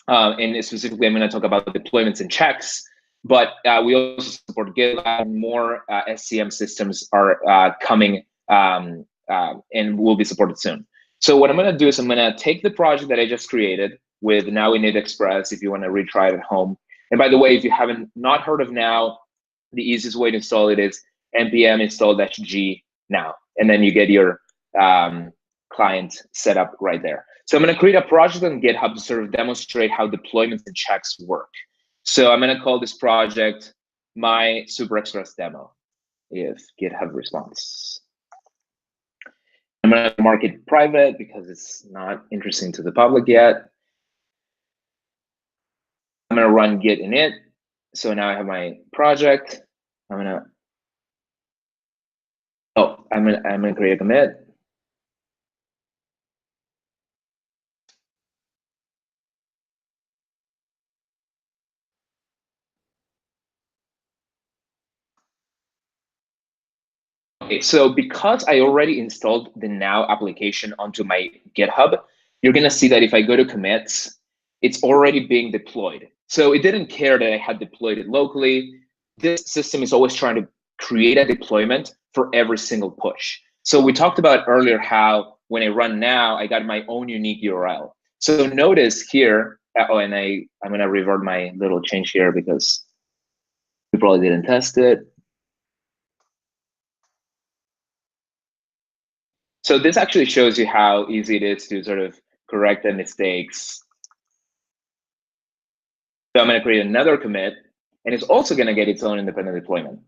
And specifically, I'm going to talk about deployments and checks. But we also support GitLab. More SCM systems are coming and will be supported soon. So what I'm going to do is I'm going to take the project that I just created with Now Init Express if you want to retry it at home. And by the way, if you haven't not heard of Now, the easiest way to install it is npm install-g now. And then you get your client set up right there. So I'm going to create a project on GitHub to sort of demonstrate how deployments and checks work. So I'm going to call this project my Super Express demo if GitHub responds. I'm going to mark it private because it's not interesting to the public yet. I'm going to run git init. So now I have my project. I'm going to create a commit. Okay, so because I already installed the Now application onto my GitHub, you're going to see that if I go to commits, it's already being deployed. So it didn't care that I had deployed it locally. This system is always trying to create a deployment for every single push. So we talked about earlier how when I run Now, I got my own unique URL. So notice here, oh, and I'm going to revert my little change here because we probably didn't test it. So this actually shows you how easy it is to sort of correct the mistakes. So I'm going to create another commit, and it's also going to get its own independent deployment.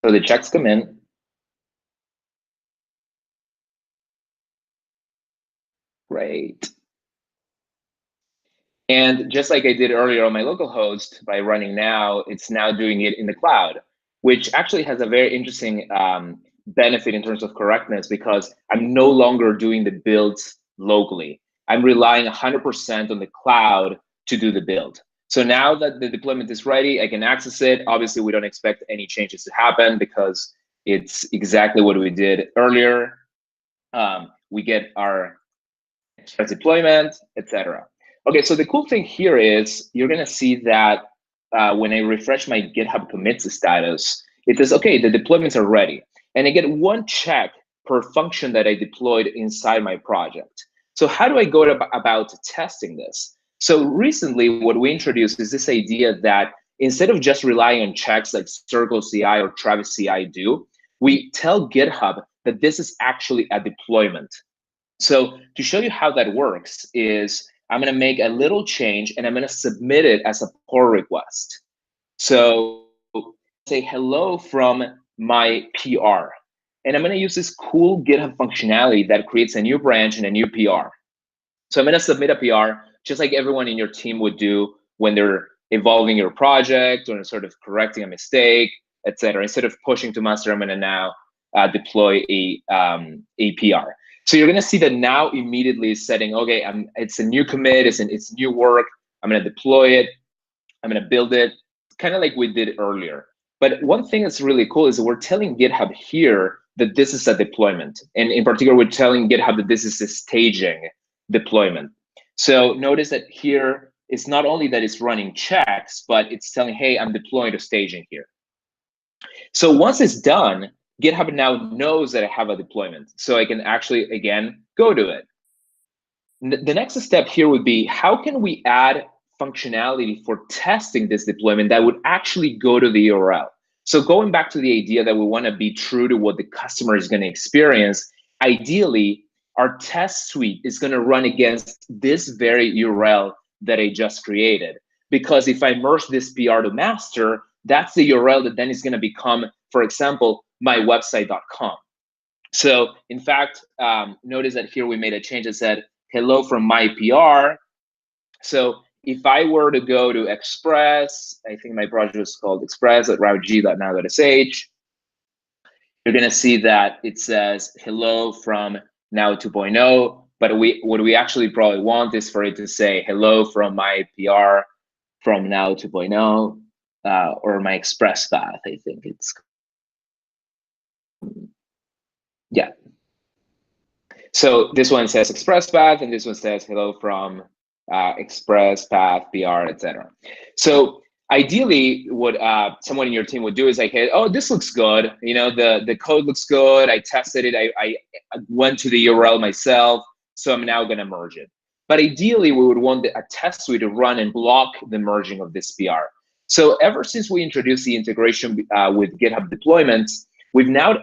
So the checks come in. Great. And just like I did earlier on my local host by running Now, it's now doing it in the cloud, which actually has a very interesting benefit in terms of correctness because I'm no longer doing the builds locally. I'm relying 100% on the cloud to do the build. So now that the deployment is ready, I can access it. Obviously, we don't expect any changes to happen because it's exactly what we did earlier. We get our express deployment, etc. Okay, so the cool thing here is you're going to see that when I refresh my GitHub commits status, it says, okay, the deployments are ready. And I get one check per function that I deployed inside my project. So how do I go about testing this? So recently, what we introduced is this idea that instead of just relying on checks like Circle CI or Travis CI do, we tell GitHub that this is actually a deployment. So to show you how that works is I'm going to make a little change and I'm going to submit it as a pull request. So say hello from my PR. And I'm going to use this cool GitHub functionality that creates a new branch and a new PR. So I'm going to submit a PR just like everyone in your team would do when they're evolving your project or sort of correcting a mistake, etc. Instead of pushing to master, I'm going to now deploy a PR. So you're going to see that Now immediately is setting, okay, it's a new commit, it's new work. I'm going to deploy it. I'm going to build it, kind of like we did earlier. But one thing that's really cool is that we're telling GitHub here that this is a deployment. And in particular, we're telling GitHub that this is a staging deployment. So notice that here, it's not only that it's running checks, but it's telling, hey, I'm deploying to staging here. So once it's done, GitHub now knows that I have a deployment. So I can actually, again, go to it. The next step here would be, how can we add functionality for testing this deployment that would actually go to the URL? So going back to the idea that we want to be true to what the customer is going to experience, ideally, our test suite is going to run against this very URL that I just created. Because if I merge this PR to master, that's the URL that then is going to become, for example, my website.com. So in fact, notice that here we made a change that said, hello from my PR. So if I were to go to Express, I think my project was called express.rauch.now.sh, you're going to see that it says hello from now 2.0. But what we actually probably want is for it to say hello from my PR from now 2.0, or my express path. I think it's, yeah. So this one says express path, and this one says hello from express path, PR, etc. So ideally, what someone in your team would do is like, hey, oh, this looks good. You know, the code looks good. I tested it. I went to the URL myself, so I'm now going to merge it. But ideally, we would want a test suite to run and block the merging of this PR. So ever since we introduced the integration with GitHub deployments, we've now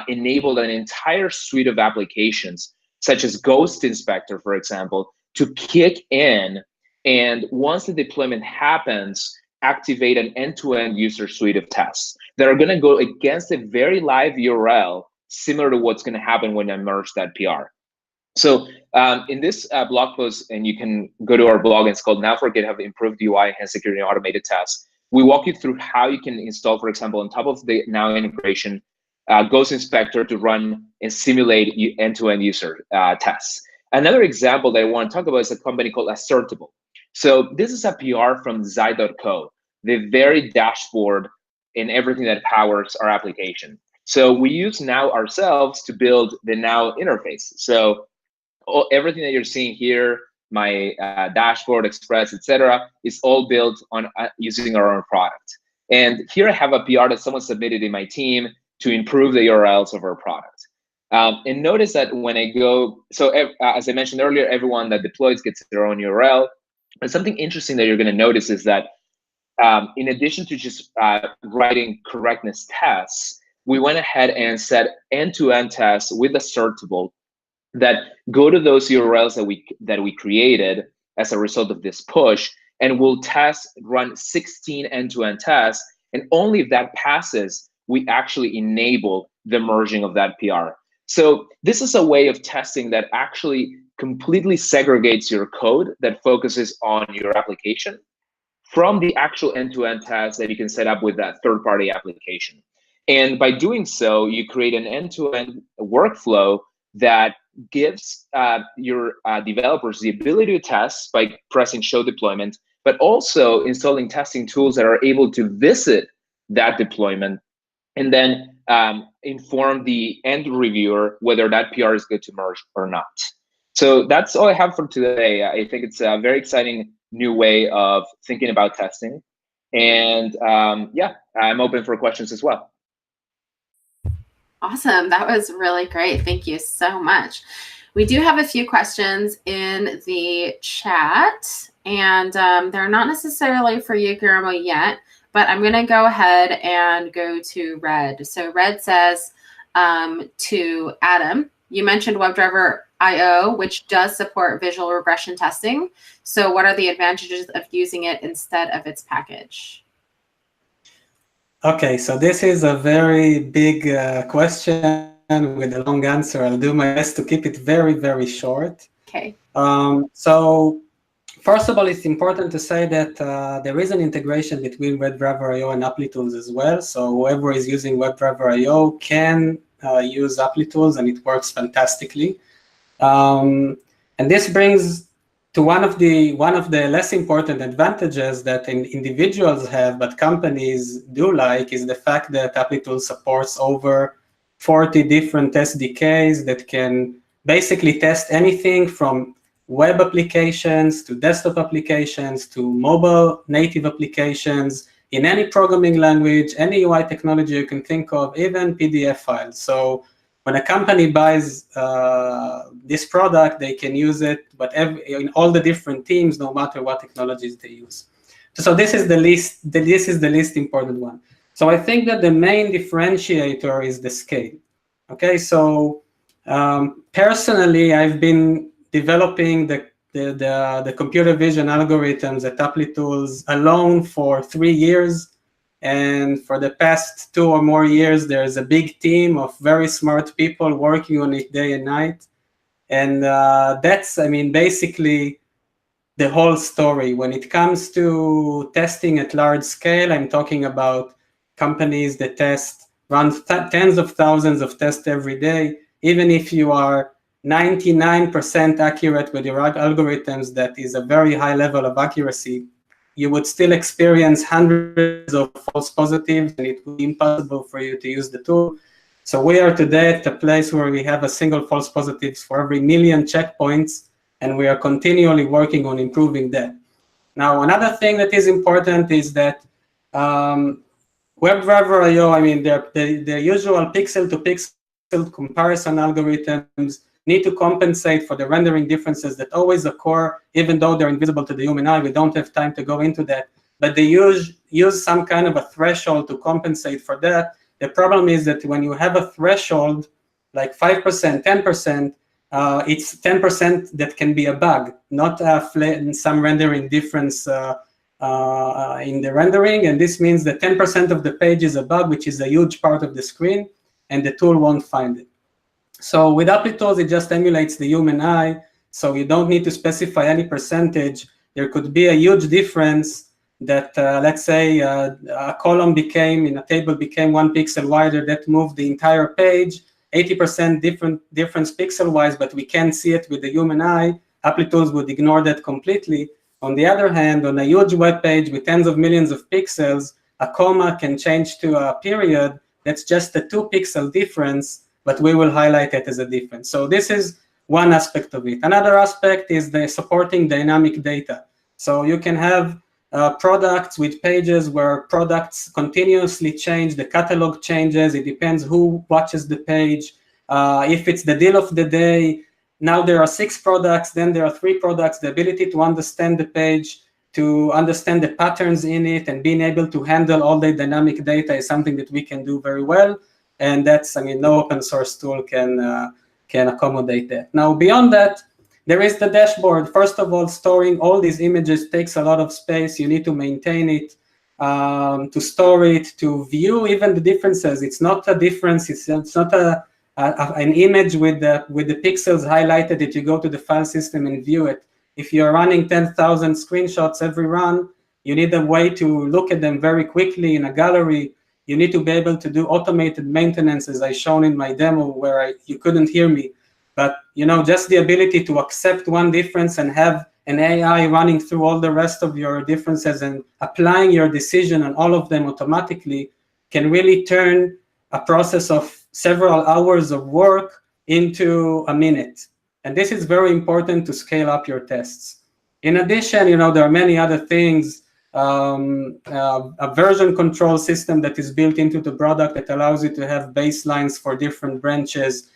enabled an entire suite of applications, such as Ghost Inspector, for example, to kick in, and once the deployment happens, activate an end-to-end user suite of tests that are going to go against a very live URL, similar to what's going to happen when I merge that PR. So in this blog post, and you can go to our blog, it's called Now for GitHub Improved UI, Enhanced Security, and Automated Tests. We walk you through how you can install, for example, on top of the Now integration, Ghost Inspector to run and simulate end-to-end user tests. Another example that I want to talk about is a company called Assertable. So this is a PR from Zeit.co, the very dashboard and everything that powers our application. So we use Now ourselves to build the Now interface. So everything that you're seeing here, my dashboard, Express, etc., is all built on using our own product. And here I have a PR that someone submitted in my team to improve the URLs of our product. And notice that when I go, so as I mentioned earlier, everyone that deploys gets their own URL. And something interesting that you're going to notice is that in addition to just writing correctness tests, we went ahead and set end-to-end tests with Assertable that go to those URLs that we created as a result of this push, and we'll run 16 end-to-end tests, and only if that passes, we actually enable the merging of that PR. So this is a way of testing that actually completely segregates your code that focuses on your application from the actual end-to-end test that you can set up with that third-party application. And by doing so, you create an end-to-end workflow that gives your developers the ability to test by pressing show deployment, but also installing testing tools that are able to visit that deployment and then inform the end reviewer whether that PR is good to merge or not. So that's all I have for today. I think it's a very exciting new way of thinking about testing. And yeah, I'm open for questions as well. Awesome. That was really great. Thank you so much. We do have a few questions in the chat, and they're not necessarily for you, Guillermo, yet, but I'm going to go ahead and go to Red. So Red says to Adam, you mentioned WebdriverIO, which does support visual regression testing. So what are the advantages of using it instead of its package? Okay, so this is a very big question with a long answer. I'll do my best to keep it very, very short. Okay. So first of all, it's important to say that there is an integration between WebdriverIO and Applitools as well. So whoever is using WebdriverIO can use Applitools, and it works fantastically. And this brings to one of the less important advantages that individuals have, but companies do like, is the fact that Applitools supports over 40 different SDKs that can basically test anything from web applications to desktop applications to mobile native applications in any programming language, any UI technology you can think of, even PDF files. So when a company buys this product, they can use it, but in all the different teams, no matter what technologies they use. So this is the least important one. So I think that the main differentiator is the scale. Okay, so personally, I've been developing the computer vision algorithms at Applitools alone for 3 years. And for the past 2 or more years, there's a big team of very smart people working on it day and night. And that's, I mean, basically the whole story. When it comes to testing at large scale, I'm talking about companies that run tens of thousands of tests every day. even if you are 99% accurate with your algorithms, that is a very high level of accuracy, you would still experience hundreds of false positives, and it would be impossible for you to use the tool. So we are today at a place where we have a single false positives for every million checkpoints, and we are continually working on improving that. Now, another thing that is important is that WebdriverIO, I mean, the usual pixel-to-pixel comparison algorithms need to compensate for the rendering differences that always occur, even though they're invisible to the human eye. We don't have time to go into that, but they use some kind of a threshold to compensate for that. The problem is that when you have a threshold, like 5%, 10%, it's 10% that can be a bug, not some rendering difference in the rendering. And this means that 10% of the page is a bug, which is a huge part of the screen, and the tool won't find it. So with Applitools, it just emulates the human eye, so you don't need to specify any percentage. There could be a huge difference that, let's say, a column in a table became 1 pixel wider, that moved the entire page, 80% difference pixel-wise, but we can't see it with the human eye. Applitools would ignore that completely. On the other hand, on a huge web page with tens of millions of pixels, a comma can change to a period. That's just a 2-pixel difference, but we will highlight it as a difference. So this is one aspect of it. Another aspect is the supporting dynamic data. So you can have products with pages where products continuously change, the catalog changes, it depends who watches the page. If it's the deal of the day, now there are 6 products, then there are 3 products. The ability to understand the page, to understand the patterns in it, and being able to handle all the dynamic data is something that we can do very well. And that's, I mean, no open source tool can accommodate that. Now, beyond that, there is the dashboard. First of all, storing all these images takes a lot of space. You need to maintain it, to store it, to view even the differences. It's not a difference. It's not an image with the pixels highlighted that you go to the file system and view it. If you're running 10,000 screenshots every run, you need a way to look at them very quickly in a gallery. You need to be able to do automated maintenance, as I shown in my demo, where you couldn't hear me. But just the ability to accept one difference and have an AI running through all the rest of your differences and applying your decision on all of them automatically can really turn a process of several hours of work into a minute. And this is very important to scale up your tests. In addition, there are many other things. A version control system that is built into the product that allows you to have baselines for different branches,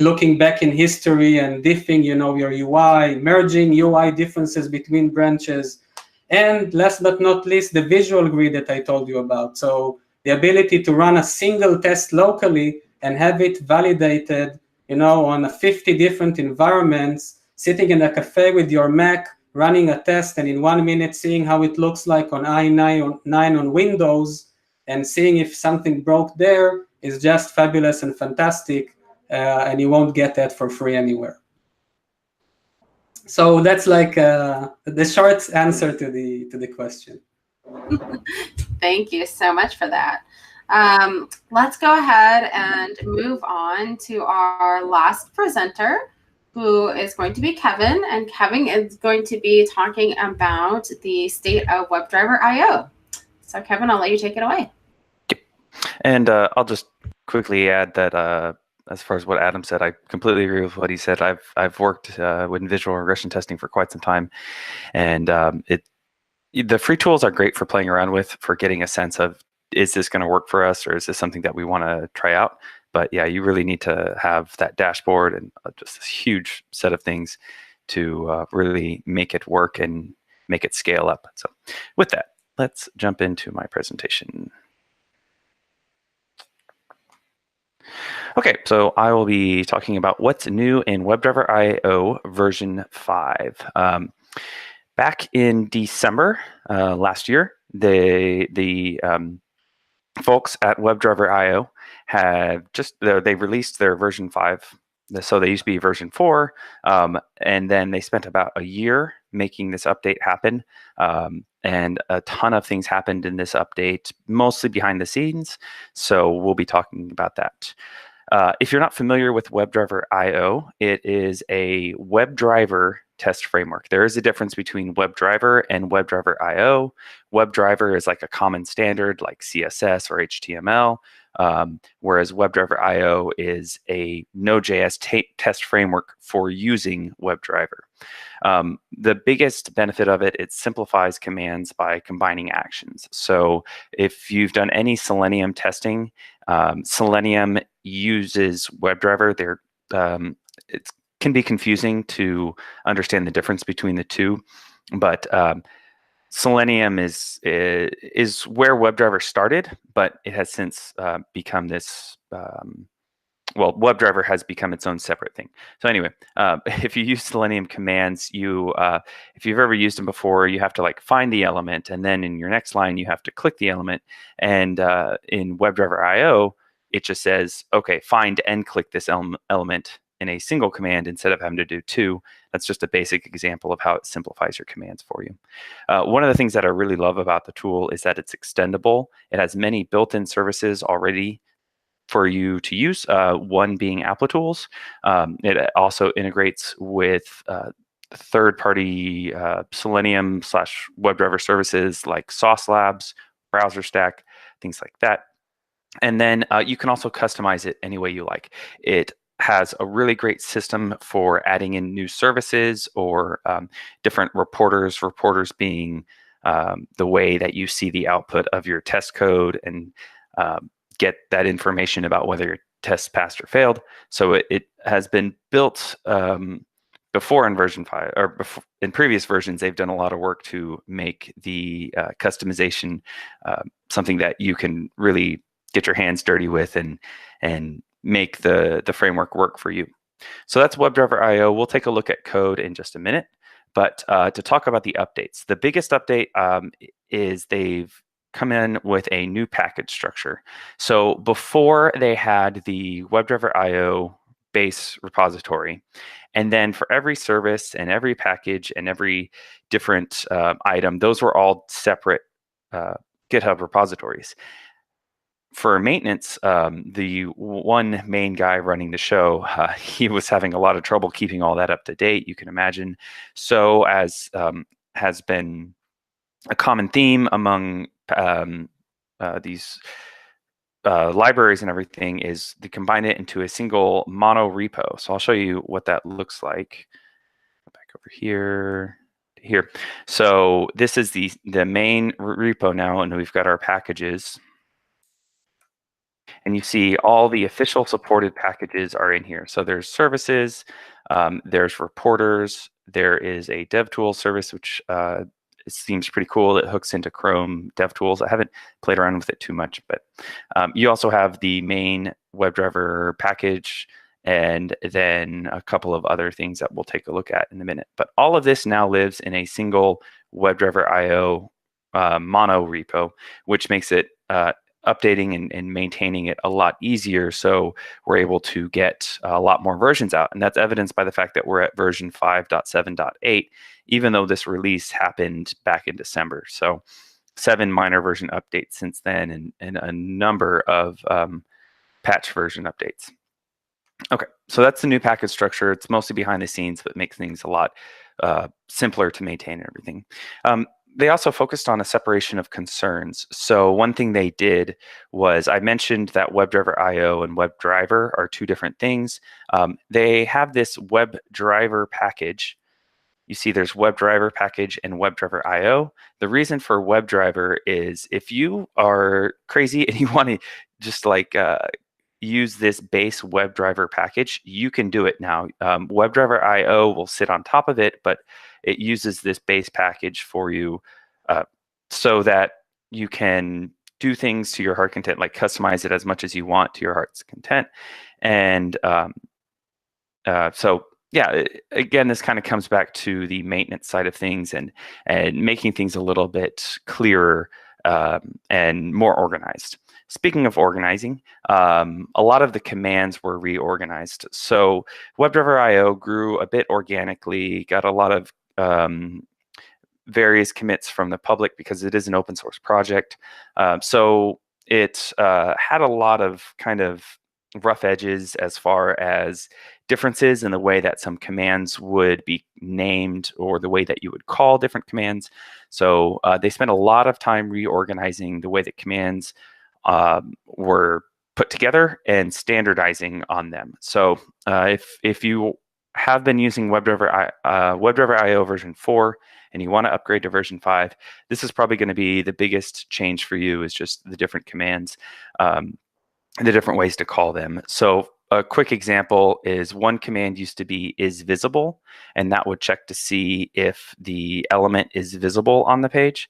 looking back in history and diffing, your UI, merging UI differences between branches, and last but not least, the visual grid that I told you about. So the ability to run a single test locally and have it validated, on 50 different environments, sitting in a cafe with your Mac, running a test, and in 1 minute seeing how it looks like on i9 on Windows, and seeing if something broke there is just fabulous and fantastic, and you won't get that for free anywhere. So that's like the short answer to the question. Thank you so much for that. Let's go ahead and move on to our last presenter, who is going to be Kevin. And Kevin is going to be talking about the state of WebdriverIO. So Kevin, I'll let you take it away. And I'll just quickly add that as far as what Adam said, I completely agree with what he said. I've worked with visual regression testing for quite some time, and the free tools are great for playing around with, for getting a sense of, is this going to work for us, or is this something that we want to try out? But yeah, you really need to have that dashboard and just this huge set of things to really make it work and make it scale up. So with that, let's jump into my presentation. Okay, so I will be talking about what's new in WebdriverIO version 5. Back in December last year, the folks at WebdriverIO have they released their version 5. So they used to be version 4, and then they spent about a year making this update happen. And a ton of things happened in this update, mostly behind the scenes. So we'll be talking about that. If you're not familiar with WebdriverIO, it is a WebDriver test framework. There is a difference between WebDriver and WebdriverIO. WebDriver is like a common standard like CSS or HTML, whereas WebdriverIO is a Node.js test framework for using WebDriver. The biggest benefit of it, it simplifies commands by combining actions. So if you've done any Selenium testing, Selenium uses WebDriver. It can be confusing to understand the difference between the two, but Selenium is where WebDriver started, but it has since become this. Well, WebDriver has become its own separate thing. So anyway, if you use Selenium commands, if you've ever used them before, you have to like find the element, and then in your next line you have to click the element. And in WebdriverIO, it just says, okay, find and click this element in a single command instead of having to do two. That's just a basic example of how it simplifies your commands for you. One of the things that I really love about the tool is that it's extendable. It has many built-in services already for you to use, one being Applitools. It also integrates with third-party Selenium / WebDriver services like Sauce Labs, Browser Stack, things like that. And then you can also customize it any way you like. It has a really great system for adding in new services or different reporters being the way that you see the output of your test code and get that information about whether your test passed or failed. So it has been built before in version 5, or before, in previous versions, they've done a lot of work to make the customization something that you can really get your hands dirty with and make the framework work for you. So that's WebdriverIO. We'll take a look at code in just a minute. But to talk about the updates, the biggest update is they've come in with a new package structure. So before they had the WebdriverIO base repository, and then for every service and every package and every different item, those were all separate GitHub repositories. For maintenance, the one main guy running the show, he was having a lot of trouble keeping all that up to date, you can imagine. So as has been a common theme among these libraries and everything, is to combine it into a single mono repo. So I'll show you what that looks like. Back over here. So this is the main repo now, and we've got our packages. And you see all the official supported packages are in here. So there's services, there's reporters, there is a DevTools service, which it seems pretty cool. It hooks into Chrome DevTools. I haven't played around with it too much, but you also have the main WebDriver package and then a couple of other things that we'll take a look at in a minute. But all of this now lives in a single WebdriverIO mono repo, which makes it updating and maintaining it a lot easier, so we're able to get a lot more versions out. And that's evidenced by the fact that we're at version 5.7.8, even though this release happened back in December. So 7 minor version updates since then, and a number of patch version updates. Okay, so that's the new package structure. It's mostly behind the scenes, but makes things a lot simpler to maintain and everything. They also focused on a separation of concerns. So one thing they did was, I mentioned that WebdriverIO and WebDriver are two different things. They have this WebDriver package. You see there's WebDriver package and WebDriverIO. The reason for WebDriver is if you are crazy and you want to just like use this base WebDriver package, you can do it now. WebDriverIO will sit on top of it, but it uses this base package for you so that you can do things to your heart content, like customize it as much as you want to your heart's content. And so, yeah, again, this kind of comes back to the maintenance side of things and making things a little bit clearer and more organized. Speaking of organizing, a lot of the commands were reorganized. So WebdriverIO grew a bit organically, got a lot of various commits from the public because it is an open source project. So it had a lot of kind of rough edges as far as differences in the way that some commands would be named or the way that you would call different commands. So they spent a lot of time reorganizing the way that commands were put together and standardizing on them. So if you have been using WebdriverIO version 4 and you want to upgrade to version 5, this is probably going to be the biggest change for you, is just the different commands, the different ways to call them. So a quick example is one command used to be isVisible, and that would check to see if the element is visible on the page.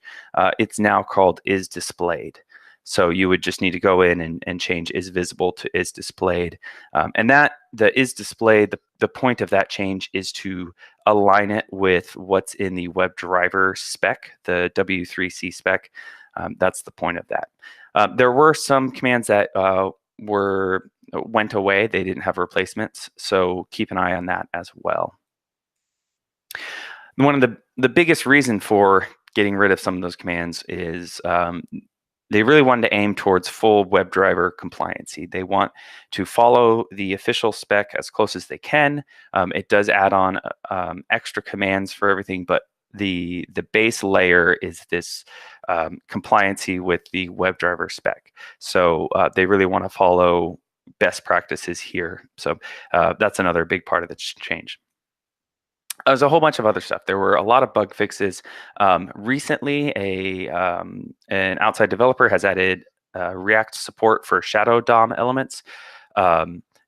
It's now called isDisplayed. So you would just need to go in and change isVisible to isDisplayed. And that, the isDisplayed, the point of that change is to align it with what's in the WebDriver spec, the W3C spec. That's the point of that. There were some commands that went away. They didn't have replacements, so keep an eye on that as well. One of the biggest reason for getting rid of some of those commands is they really wanted to aim towards full WebDriver compliancy. They want to follow the official spec as close as they can. It does add on extra commands for everything, but the base layer is this compliancy with the WebDriver spec. So they really want to follow best practices here. So that's another big part of the change. There's a whole bunch of other stuff. There were a lot of bug fixes. Recently, an outside developer has added React support for shadow DOM elements.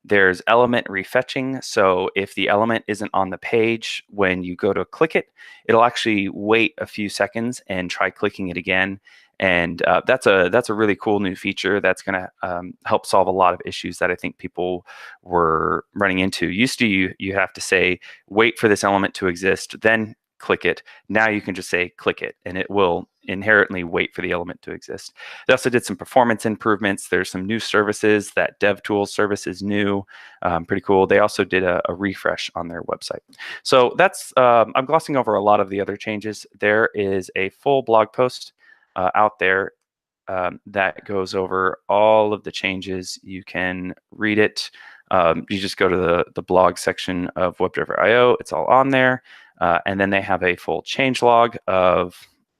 There's element refetching. So if the element isn't on the page, when you go to click it, it'll actually wait a few seconds and try clicking it again. And that's a really cool new feature that's going to help solve a lot of issues that I think people were running into. Used to, you have to say, wait for this element to exist, then click it. Now you can just say click it, and it will inherently wait for the element to exist. They also did some performance improvements. There's some new services. That DevTools service is new, pretty cool. They also did a refresh on their website. So that's, I'm glossing over a lot of the other changes. There is a full blog post out there that goes over all of the changes. You can read it. You just go to the blog section of WebdriverIO. It's all on there. And then they have a full change log of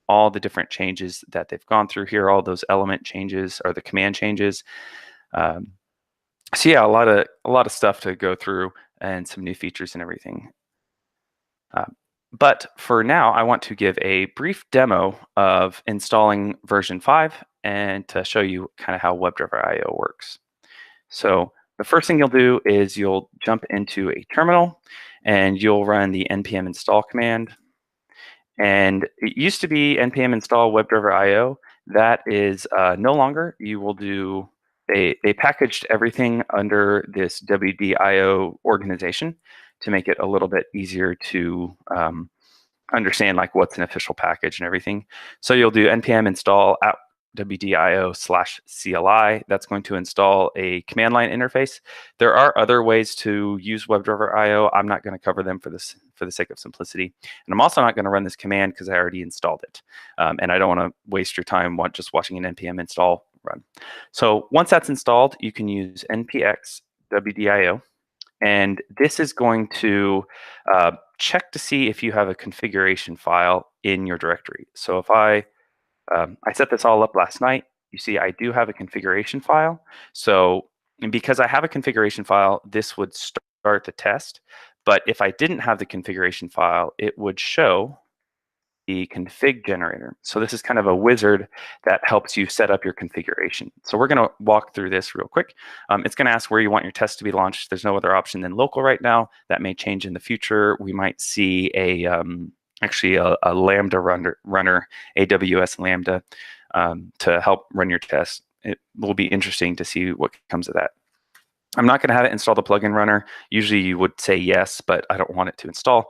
all the different changes that they've gone through here, all those element changes or the command changes. So yeah, a lot of stuff to go through and some new features and everything. But for now, I want to give a brief demo of installing version 5 and to show you kind of how WebdriverIO works. So the first thing you'll do is you'll jump into a terminal and you'll run the npm install command. And it used to be npm install WebdriverIO. That is no longer. You will do, they packaged everything under this WDIO organization to make it a little bit easier to understand like what's an official package and everything. So you'll do npm install at wdio/CLI. That's going to install a command line interface. There are other ways to use WebdriverIO. I'm not going to cover them for the sake of simplicity. And I'm also not going to run this command because I already installed it. And I don't want to waste your time just watching an npm install run. So once that's installed, you can use npx wdio. And this is going to check to see if you have a configuration file in your directory. So if I set this all up last night, you see I do have a configuration file. So because I have a configuration file, this would start the test. But if I didn't have the configuration file, it would show the config generator. So this is kind of a wizard that helps you set up your configuration. So we're going to walk through this real quick. It's going to ask where you want your test to be launched. There's no other option than local right now. That may change in the future. We might see actually a Lambda runner, AWS Lambda, to help run your test. It will be interesting to see what comes of that. I'm not going to have it install the plugin runner. Usually you would say yes, but I don't want it to install.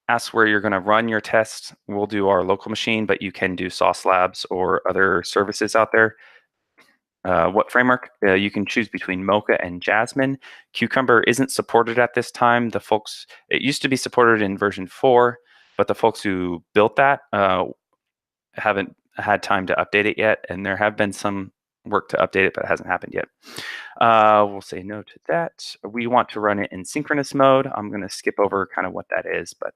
Ask where you're going to run your test. We'll do our local machine, but you can do Sauce Labs or other services out there. What framework? You can choose between Mocha and Jasmine. Cucumber isn't supported at this time. It used to be supported in version 4, but the folks who built that haven't had time to update it yet, and there have been some work to update it, but it hasn't happened yet. We'll say no to that. We want to run it in synchronous mode. I'm going to skip over kind of what that is, but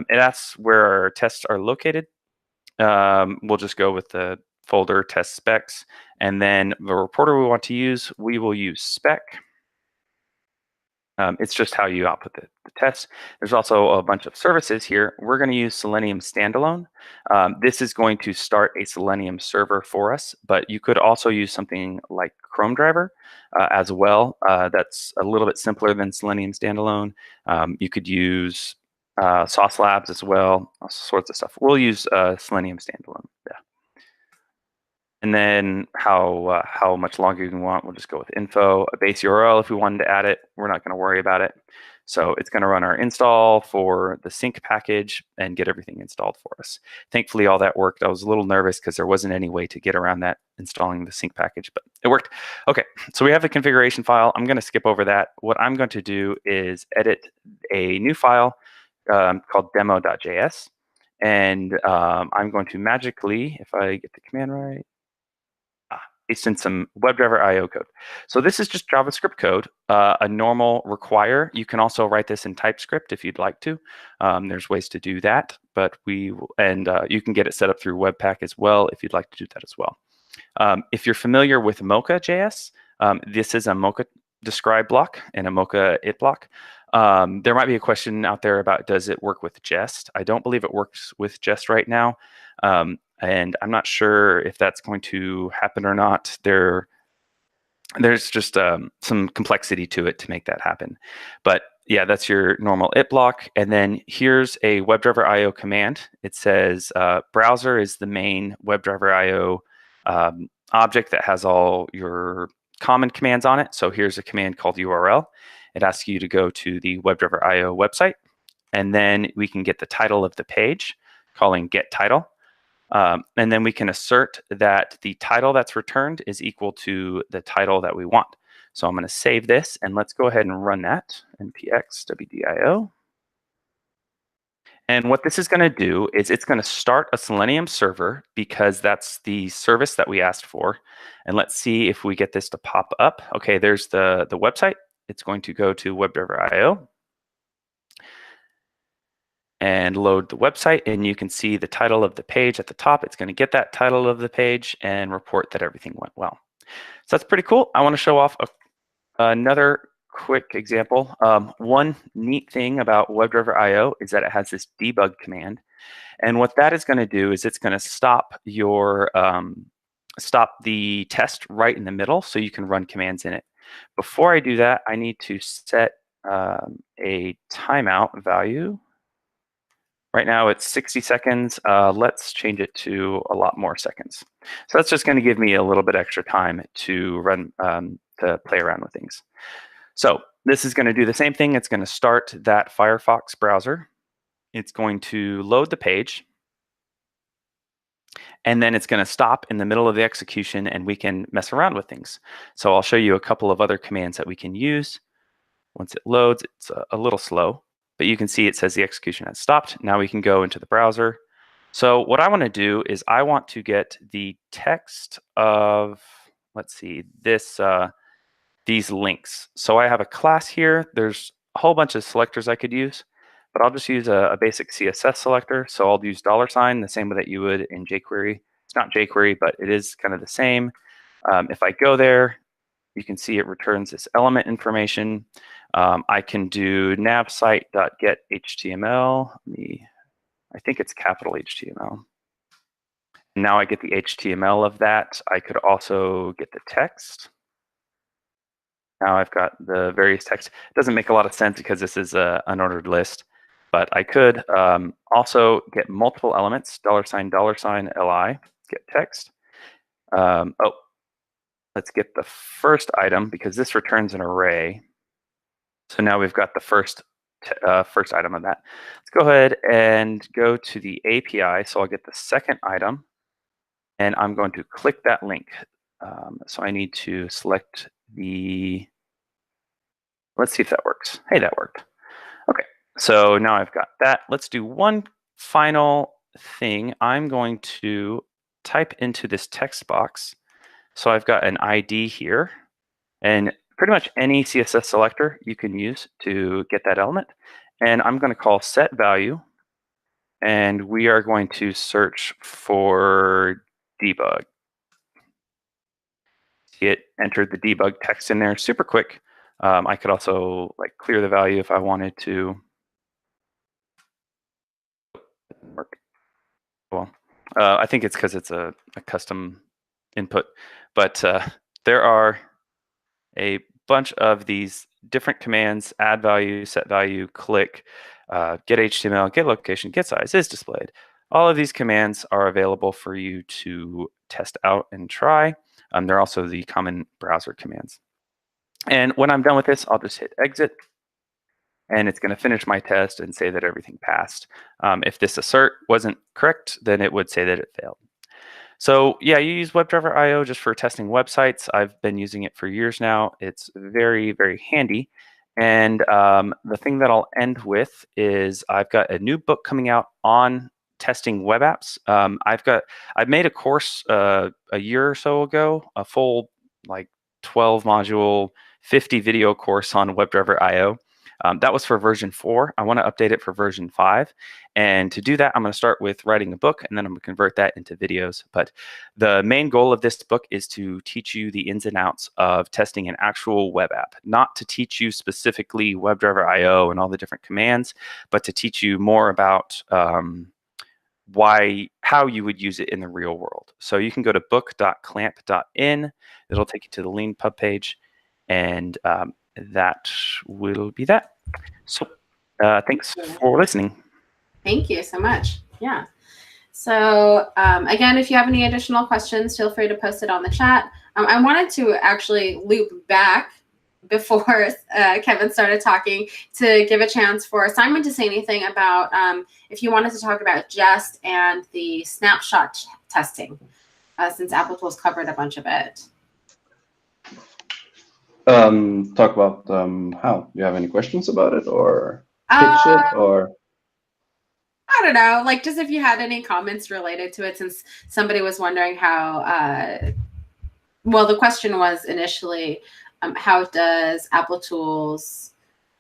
it asks where our tests are located. We'll just go with the folder test specs, and then the reporter we want to use, we will use spec. It's just how you output the test. There's also a bunch of services here. We're going to use Selenium standalone. This is going to start a Selenium server for us, but you could also use something like Chrome driver as well. That's a little bit simpler than Selenium standalone. You could use Sauce Labs as well, all sorts of stuff. We'll use Selenium standalone. Yeah. And then how much longer you want, we'll just go with info, a base URL if we wanted to add it. We're not going to worry about it. So it's going to run our install for the sync package and get everything installed for us. Thankfully, all that worked. I was a little nervous because there wasn't any way to get around that installing the sync package, but it worked. OK, so we have a configuration file. I'm going to skip over that. What I'm going to do is edit a new file called demo.js. And I'm going to magically, if I get the command right, paste in some WebdriverIO code. So this is just JavaScript code, a normal require. You can also write this in TypeScript if you'd like to. There's ways to do that, but you can get it set up through Webpack as well if you'd like to do that as well. If you're familiar with Mocha.js, this is a Mocha describe block and a Mocha it block. There might be a question out there about, does it work with Jest? I don't believe it works with Jest right now. And I'm not sure if that's going to happen or not. There's just some complexity to it to make that happen. But yeah, that's your normal it block. And then here's a WebdriverIO command. It says browser is the main WebdriverIO object that has all your common commands on it. So here's a command called URL. It asks you to go to the WebdriverIO website, and then we can get the title of the page, calling get title. And then we can assert that the title that's returned is equal to the title that we want. So I'm going to save this, and let's go ahead and run that, npx wdio. And what this is going to do is it's going to start a Selenium server because that's the service that we asked for. And let's see if we get this to pop up. OK, there's the website. It's going to go to WebdriverIO and load the website. And you can see the title of the page at the top. It's going to get that title of the page and report that everything went well. So that's pretty cool. I want to show off another quick example. One neat thing about WebdriverIO is that it has this debug command. And what that is going to do is it's going to stop your stop the test right in the middle so you can run commands in it. Before I do that, I need to set a timeout value. Right now it's 60 seconds. Let's change it to a lot more seconds. So that's just going to give me a little bit extra time to run to play around with things. So this is going to do the same thing. It's going to start that Firefox browser. It's going to load the page. And then it's going to stop in the middle of the execution, and we can mess around with things. So I'll show you a couple of other commands that we can use. Once it loads, it's a little slow, but you can see it says the execution has stopped. Now we can go into the browser. So what I want to do is I want to get the text of, let's see, these links. So I have a class here. There's a whole bunch of selectors I could use, but I'll just use a basic CSS selector. So I'll use $, the same way that you would in jQuery. It's not jQuery, but it is kind of the same. If I go there, you can see it returns this element information. I can do navsite.getHTML. I think it's capital HTML. Now I get the HTML of that. I could also get the text. Now I've got the various text. It doesn't make a lot of sense because this is an unordered list, but I could also get multiple elements, $li, get text. Let's get the first item because this returns an array. So now we've got the first item of that. Let's go ahead and go to the API. So I'll get the second item, and I'm going to click that link. So I need to select the, let's see if that works. Hey, that worked. OK, so now I've got that. Let's do one final thing. I'm going to type into this text box So I've got an ID here, and pretty much any CSS selector you can use to get that element. And I'm going to call set value, and we are going to search for debug. See it entered the debug text in there super quick. I could also like clear the value if I wanted to. Work. Well, I think it's because it's a custom input, but there are a bunch of these different commands: add value, set value, click, get HTML, get location, get size is displayed. All of these commands are available for you to test out and try. They're also the common browser commands. And when I'm done with this, I'll just hit exit, and it's going to finish my test and say that everything passed. If this assert wasn't correct, then it would say that it failed. So yeah, you use WebdriverIO just for testing websites. I've been using it for years now. It's very, very handy. And the thing that I'll end with is I've got a new book coming out on testing web apps. I've made a course a year or so ago, a full like 12 module, 50 video course on WebdriverIO. That was for version 4. I want to update it for version 5. And to do that, I'm going to start with writing a book, and then I'm going to convert that into videos. But the main goal of this book is to teach you the ins and outs of testing an actual web app, not to teach you specifically WebdriverIO and all the different commands, but to teach you more about how you would use it in the real world. So you can go to book.clamp.in. It'll take you to the lean pub page, and that will be that. So thanks for listening. Thank you so much. Yeah. So again, if you have any additional questions, feel free to post it on the chat. I wanted to actually loop back before Kevin started talking to give a chance for Simen to say anything about if you wanted to talk about Jest and the snapshot testing, since Applitools covered a bunch of it. Talk about how? Do you have any questions about it, or pitch it, or? I don't know, like just if you had any comments related to it, since somebody was wondering how, well, the question was initially, how does Applitools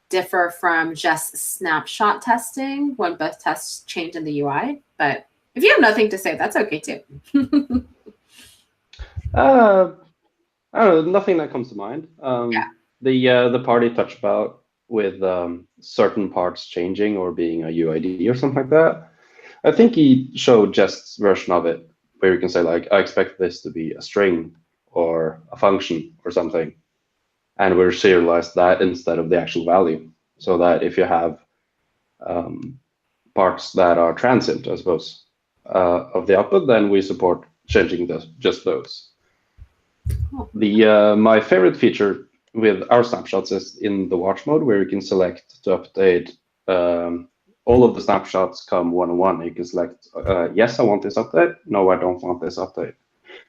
differ from just snapshot testing when both tests change in the UI? But if you have nothing to say, that's okay too. I don't know, nothing that comes to mind. Yeah. The party touched about with certain parts changing or being a UID or something like that. I think he showed Jest's version of it, where you can say like, I expect this to be a string or a function or something, and we're serialized that instead of the actual value, so that if you have parts that are transient, I suppose, of the output, then we support changing just those. My favorite feature with our snapshots is in the watch mode, where you can select to update. All of the snapshots come one-on-one. You can select, yes, I want this update. No, I don't want this update.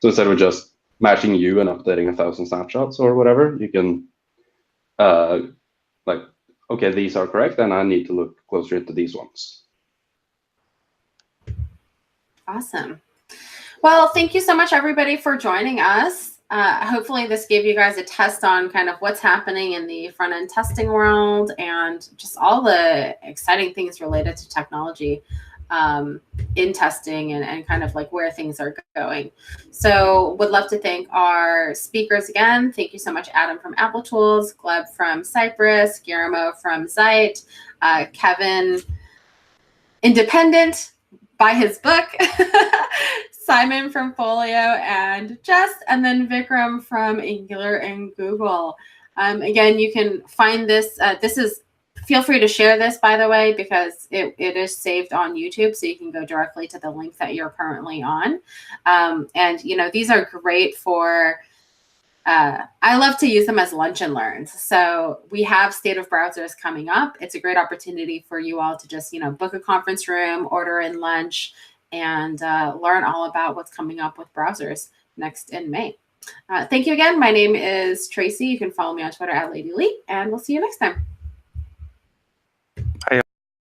So instead of just matching you and updating 1,000 snapshots or whatever, you can like, okay, these are correct, and I need to look closer into these ones. Awesome. Well, thank you so much, everybody, for joining us. Hopefully this gave you guys a test on kind of what's happening in the front-end testing world and just all the exciting things related to technology in testing and kind of like where things are going. So would love to thank our speakers again. Thank you so much, Adam from Applitools, Gleb from Cypress, Guillermo from Zeit, Kevin, independent by his book, Simen from Folio and Jest, and then Vikram from Angular and Google. Again, you can find this. Feel free to share this, by the way, because it is saved on YouTube, so you can go directly to the link that you're currently on. And these are great for. I love to use them as lunch and learns. So we have State of Browsers coming up. It's a great opportunity for you all to just book a conference room, order in lunch, and learn all about what's coming up with browsers next in May. Thank you again. My name is Tracy. You can follow me on Twitter @LadyLee, and we'll see you next time.